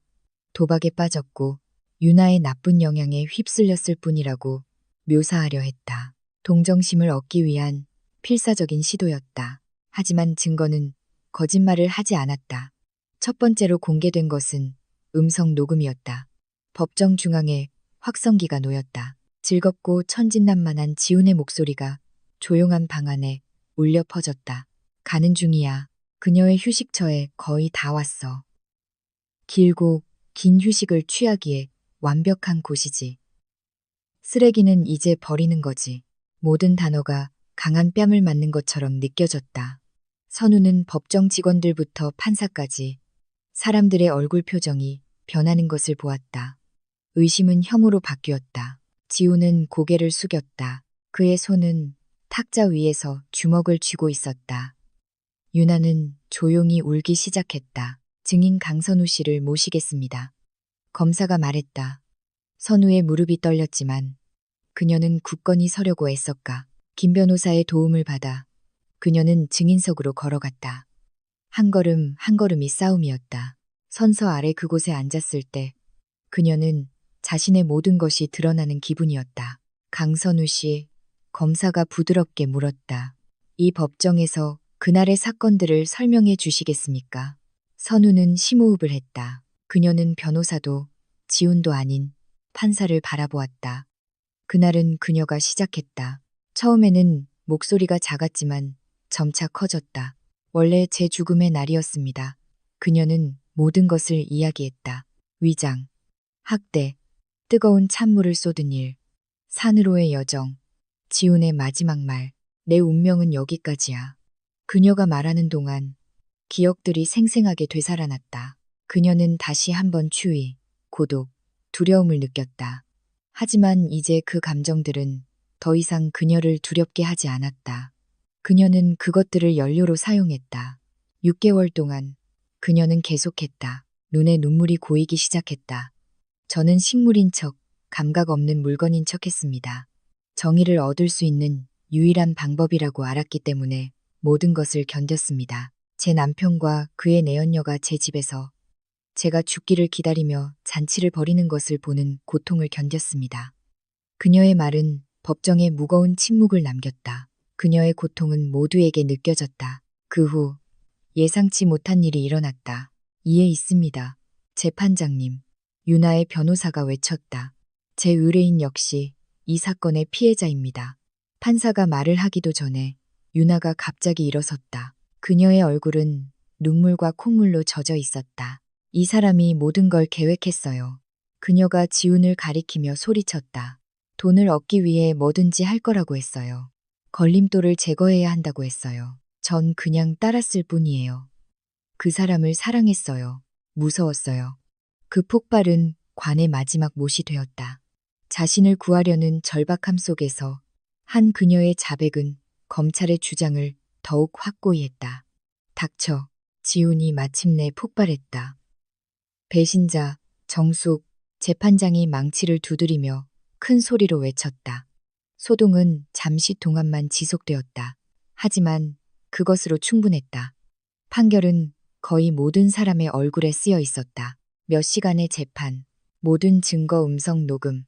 도박에 빠졌고 유나의 나쁜 영향에 휩쓸렸을 뿐이라고 묘사하려 했다. 동정심을 얻기 위한 필사적인 시도였다. 하지만 증거는 거짓말을 하지 않았다. 첫 번째로 공개된 것은 음성 녹음이었다. 법정 중앙에 확성기가 놓였다. 즐겁고 천진난만한 지훈의 목소리가 조용한 방 안에 울려 퍼졌다. 가는 중이야. 그녀의 휴식처에 거의 다 왔어. 길고 긴 휴식을 취하기에 완벽한 곳이지. 쓰레기는 이제 버리는 거지. 모든 단어가 강한 뺨을 맞는 것처럼 느껴졌다. 선우는 법정 직원들부터 판사까지 사람들의 얼굴 표정이 변하는 것을 보았다. 의심은 혐오로 바뀌었다. 지우는 고개를 숙였다. 그의 손은 탁자 위에서 주먹을 쥐고 있었다. 유나는 조용히 울기 시작했다. 증인 강선우 씨를 모시겠습니다. 검사가 말했다. 선우의 무릎이 떨렸지만 그녀는 굳건히 서려고 애썼다. 김 변호사의 도움을 받아 그녀는 증인석으로 걸어갔다. 한 걸음 한 걸음이 싸움이었다. 선서 아래 그곳에 앉았을 때 그녀는 자신의 모든 것이 드러나는 기분이었다. 강선우 씨, 검사가 부드럽게 물었다. 이 법정에서 그날의 사건들을 설명해 주시겠습니까? 선우는 심호흡을 했다. 그녀는 변호사도 지훈도 아닌 판사를 바라보았다. 그날은 그녀가 시작했다. 처음에는 목소리가 작았지만 점차 커졌다. 원래 제 죽음의 날이었습니다. 그녀는 모든 것을 이야기했다. 위장, 학대, 뜨거운 찬물을 쏟은 일, 산으로의 여정, 지훈의 마지막 말, 내 운명은 여기까지야. 그녀가 말하는 동안 기억들이 생생하게 되살아났다. 그녀는 다시 한번 추위, 고독, 두려움을 느꼈다. 하지만 이제 그 감정들은 더 이상 그녀를 두렵게 하지 않았다. 그녀는 그것들을 연료로 사용했다. 6개월 동안 그녀는 계속했다. 눈에 눈물이 고이기 시작했다. 저는 식물인 척, 감각 없는 물건인 척 했습니다. 정의를 얻을 수 있는 유일한 방법이라고 알았기 때문에 모든 것을 견뎠습니다. 제 남편과 그의 내연녀가 제 집에서 제가 죽기를 기다리며 잔치를 벌이는 것을 보는 고통을 견뎠습니다. 그녀의 말은 법정에 무거운 침묵을 남겼다. 그녀의 고통은 모두에게 느껴졌다. 그 후 예상치 못한 일이 일어났다. 이에 있습니다. 재판장님, 유나의 변호사가 외쳤다. 제 의뢰인 역시 이 사건의 피해자입니다. 판사가 말을 하기도 전에 유나가 갑자기 일어섰다. 그녀의 얼굴은 눈물과 콧물로 젖어 있었다. 이 사람이 모든 걸 계획했어요. 그녀가 지훈을 가리키며 소리쳤다. 돈을 얻기 위해 뭐든지 할 거라고 했어요. 걸림돌을 제거해야 한다고 했어요. 전 그냥 따랐을 뿐이에요. 그 사람을 사랑했어요. 무서웠어요. 그 폭발은 관의 마지막 못이 되었다. 자신을 구하려는 절박함 속에서 한 그녀의 자백은 검찰의 주장을 더욱 확고히 했다. 닥쳐. 지훈이 마침내 폭발했다. 배신자, 정숙, 재판장이 망치를 두드리며 큰 소리로 외쳤다. 소동은 잠시 동안만 지속되었다. 하지만 그것으로 충분했다. 판결은 거의 모든 사람의 얼굴에 쓰여 있었다. 몇 시간의 재판, 모든 증거 음성 녹음,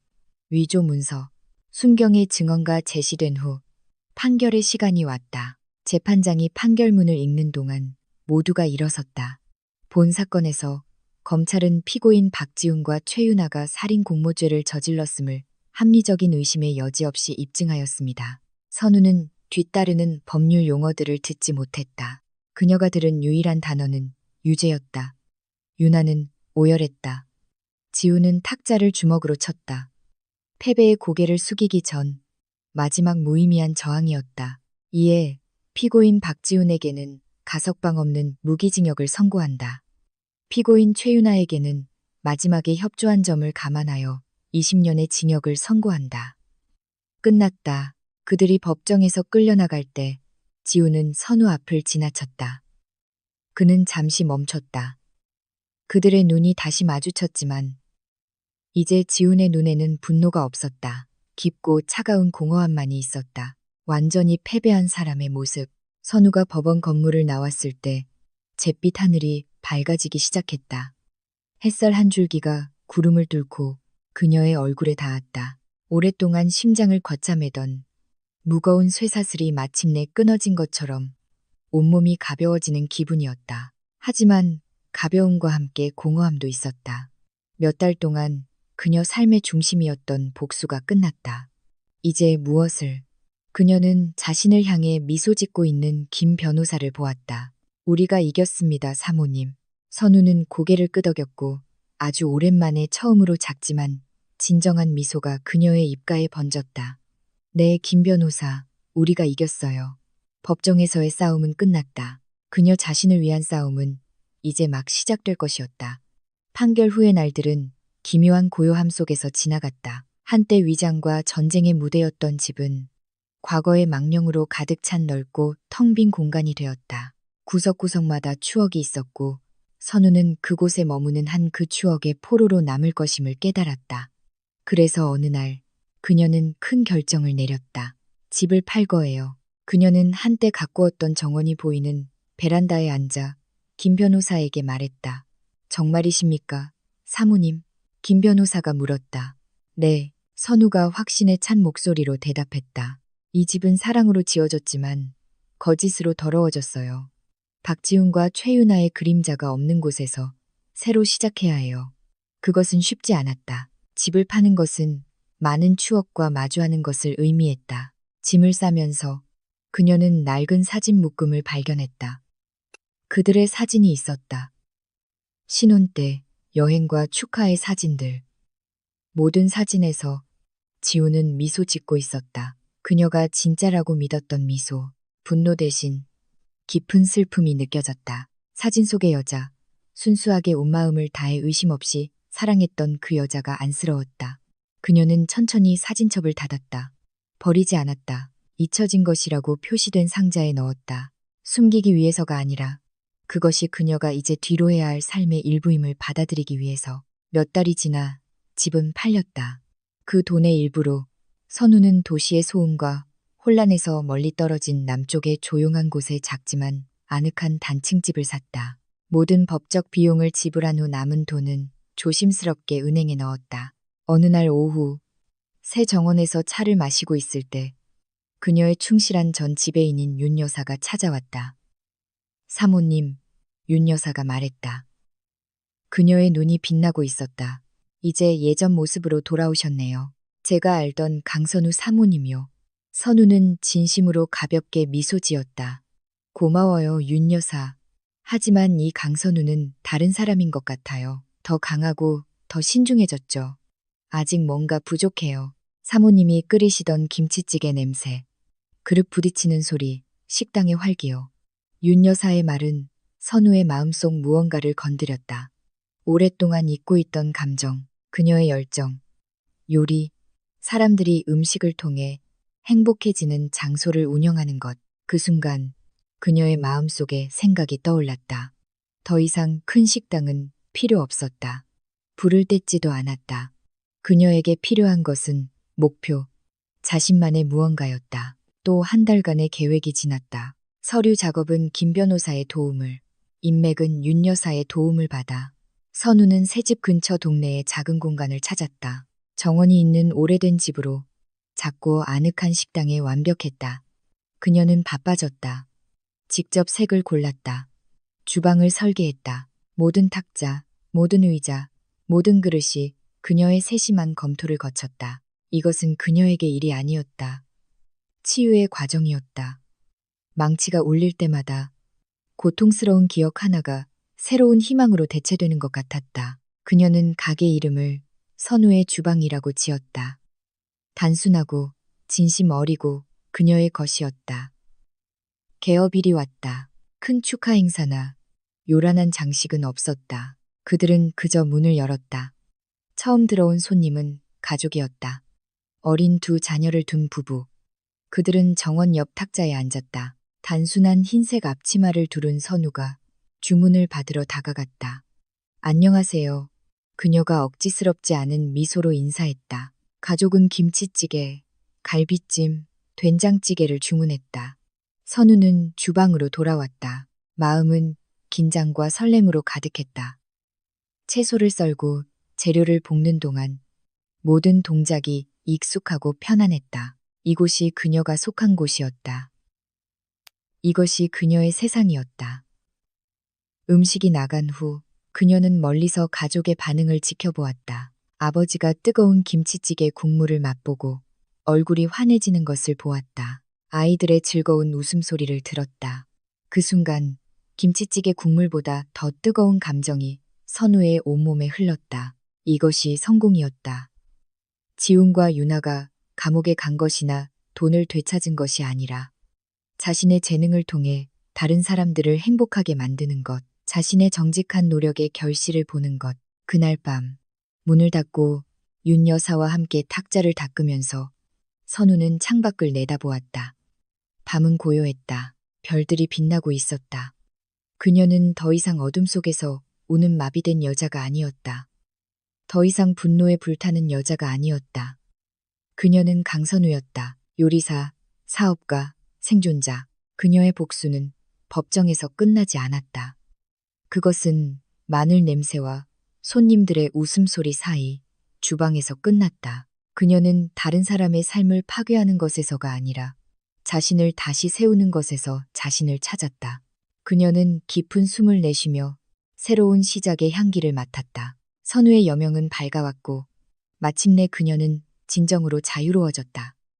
위조 문서, 순경의 증언가 제시된 후 판결의 시간이 왔다. 재판장이 판결문을 읽는 동안 모두가 일어섰다. 본 사건에서 검찰은 피고인 박지훈과 최유나가 살인 공모죄를 저질렀음을 합리적인 의심의 여지 없이 입증하였습니다. 선우는 뒤따르는 법률 용어들을 듣지 못했다. 그녀가 들은 유일한 단어는 유죄였다. 유나는 오열했다. 지훈은 탁자를 주먹으로 쳤다. 패배의 고개를 숙이기 전 마지막 무의미한 저항이었다. 이에 피고인 박지훈에게는 가석방 없는 무기징역을 선고한다. 피고인 최유나에게는 마지막에 협조한 점을 감안하여 20년의 징역을 선고한다. 끝났다. 그들이 법정에서 끌려나갈 때 지훈은 선우 앞을 지나쳤다. 그는 잠시 멈췄다. 그들의 눈이 다시 마주쳤지만 이제 지훈의 눈에는 분노가 없었다. 깊고 차가운 공허함만이 있었다. 완전히 패배한 사람의 모습. 선우가 법원 건물을 나왔을 때 잿빛 하늘이 밝아지기 시작했다. 햇살 한 줄기가 구름을 뚫고 그녀의 얼굴에 닿았다. 오랫동안 심장을 거짜매던 무거운 쇠사슬이 마침내 끊어진 것처럼 온몸이 가벼워지는 기분이었다. 하지만 가벼움과 함께 공허함도 있었다. 몇 달 동안 그녀 삶의 중심이었던 복수가 끝났다. 이제 무엇을? 그녀는 자신을 향해 미소 짓고 있는 김 변호사를 보았다. 우리가 이겼습니다, 사모님. 선우는 고개를 끄덕였고 아주 오랜만에 처음으로 작지만 진정한 미소가 그녀의 입가에 번졌다. 네, 김 변호사, 우리가 이겼어요. 법정에서의 싸움은 끝났다. 그녀 자신을 위한 싸움은 이제 막 시작될 것이었다. 판결 후의 날들은 기묘한 고요함 속에서 지나갔다. 한때 위장과 전쟁의 무대였던 집은 과거의 망령으로 가득 찬 넓고 텅 빈 공간이 되었다. 구석구석마다 추억이 있었고 선우는 그곳에 머무는 한 그 추억의 포로로 남을 것임을 깨달았다. 그래서 어느 날 그녀는 큰 결정을 내렸다. 집을 팔 거예요. 그녀는 한때 가꾸었던 정원이 보이는 베란다에 앉아 김 변호사에게 말했다. 정말이십니까? 사모님, 김 변호사가 물었다. 네, 선우가 확신에 찬 목소리로 대답했다. 이 집은 사랑으로 지어졌지만 거짓으로 더러워졌어요. 박지훈과 최윤아의 그림자가 없는 곳에서 새로 시작해야 해요. 그것은 쉽지 않았다. 집을 파는 것은 많은 추억과 마주하는 것을 의미했다. 짐을 싸면서 그녀는 낡은 사진 묶음을 발견했다. 그들의 사진이 있었다. 신혼 때 여행과 축하의 사진들. 모든 사진에서 지우는 미소 짓고 있었다. 그녀가 진짜라고 믿었던 미소. 분노 대신 깊은 슬픔이 느껴졌다. 사진 속의 여자, 순수하게 온 마음을 다해 의심 없이 사랑했던 그 여자가 안쓰러웠다. 그녀는 천천히 사진첩을 닫았다. 버리지 않았다. 잊혀진 것이라고 표시된 상자에 넣었다. 숨기기 위해서가 아니라 그것이 그녀가 이제 뒤로 해야 할 삶의 일부임을 받아들이기 위해서. 몇 달이 지나 집은 팔렸다. 그 돈의 일부로 선우는 도시의 소음과 혼란에서 멀리 떨어진 남쪽의 조용한 곳에 작지만 아늑한 단층집을 샀다. 모든 법적 비용을 지불한 후 남은 돈은 조심스럽게 은행에 넣었다. 어느 날 오후 새 정원에서 차를 마시고 있을 때 그녀의 충실한 전 지배인인 윤 여사가 찾아왔다. 사모님, 윤 여사가 말했다. 그녀의 눈이 빛나고 있었다. 이제 예전 모습으로 돌아오셨네요. 제가 알던 강선우 사모님이요. 선우는 진심으로 가볍게 미소 지었다. 고마워요, 윤 여사. 하지만 이 강선우는 다른 사람인 것 같아요. 더 강하고 더 신중해졌죠. 아직 뭔가 부족해요. 사모님이 끓이시던 김치찌개 냄새, 그릇 부딪히는 소리, 식당의 활기요. 윤 여사의 말은 선우의 마음속 무언가를 건드렸다. 오랫동안 잊고 있던 감정, 그녀의 열정, 요리, 사람들이 음식을 통해 행복해지는 장소를 운영하는 것. 그 순간 그녀의 마음속에 생각이 떠올랐다. 더 이상 큰 식당은 필요 없었다. 불을 뗐지도 않았다. 그녀에게 필요한 것은 목표, 자신만의 무언가였다. 또 한 달간의 계획이 지났다. 서류 작업은 김 변호사의 도움을, 인맥은 윤 여사의 도움을 받아 선우는 새집 근처 동네의 작은 공간을 찾았다. 정원이 있는 오래된 집으로 작고 아늑한 식당에 완벽했다. 그녀는 바빠졌다. 직접 색을 골랐다. 주방을 설계했다. 모든 탁자, 모든 의자, 모든 그릇이 그녀의 세심한 검토를 거쳤다. 이것은 그녀에게 일이 아니었다. 치유의 과정이었다. 망치가 울릴 때마다 고통스러운 기억 하나가 새로운 희망으로 대체되는 것 같았다. 그녀는 가게 이름을 선우의 주방이라고 지었다. 단순하고 진심 어리고 그녀의 것이었다. 개업일이 왔다. 큰 축하 행사나 요란한 장식은 없었다. 그들은 그저 문을 열었다. 처음 들어온 손님은 가족이었다. 어린 두 자녀를 둔 부부. 그들은 정원 옆 탁자에 앉았다. 단순한 흰색 앞치마를 두른 선우가 주문을 받으러 다가갔다. 안녕하세요. 그녀가 억지스럽지 않은 미소로 인사했다. 가족은 김치찌개, 갈비찜, 된장찌개를 주문했다. 선우는 주방으로 돌아왔다. 마음은 긴장과 설렘으로 가득했다. 채소를 썰고 재료를 볶는 동안 모든 동작이 익숙하고 편안했다. 이곳이 그녀가 속한 곳이었다. 이것이 그녀의 세상이었다. 음식이 나간 후 그녀는 멀리서 가족의 반응을 지켜보았다. 아버지가 뜨거운 김치찌개 국물을 맛보고 얼굴이 환해지는 것을 보았다. 아이들의 즐거운 웃음소리를 들었다. 그 순간 김치찌개 국물보다 더 뜨거운 감정이 선우의 온몸에 흘렀다. 이것이 성공이었다. 지훈과 유나가 감옥에 간 것이나 돈을 되찾은 것이 아니라 자신의 재능을 통해 다른 사람들을 행복하게 만드는 것, 자신의 정직한 노력의 결실을 보는 것. 그날 밤 문을 닫고 윤 여사와 함께 탁자를 닦으면서 선우는 창밖을 내다보았다. 밤은 고요했다. 별들이 빛나고 있었다. 그녀는 더 이상 어둠 속에서 우는 마비된 여자가 아니었다. 더 이상 분노에 불타는 여자가 아니었다. 그녀는 강선우였다. 요리사, 사업가, 생존자. 그녀의 복수는 법정에서 끝나지 않았다. 그것은 마늘 냄새와 손님들의 웃음소리 사이 주방에서 끝났다. 그녀는 다른 사람의 삶을 파괴하는 것에서가 아니라 자신을 다시 세우는 것에서 자신을 찾았다. 그녀는 깊은 숨을 내쉬며 새로운 시작의 향기를 맡았다. 선우의 여명은 밝아왔고 마침내 그녀는 진정으로 자유로워졌다.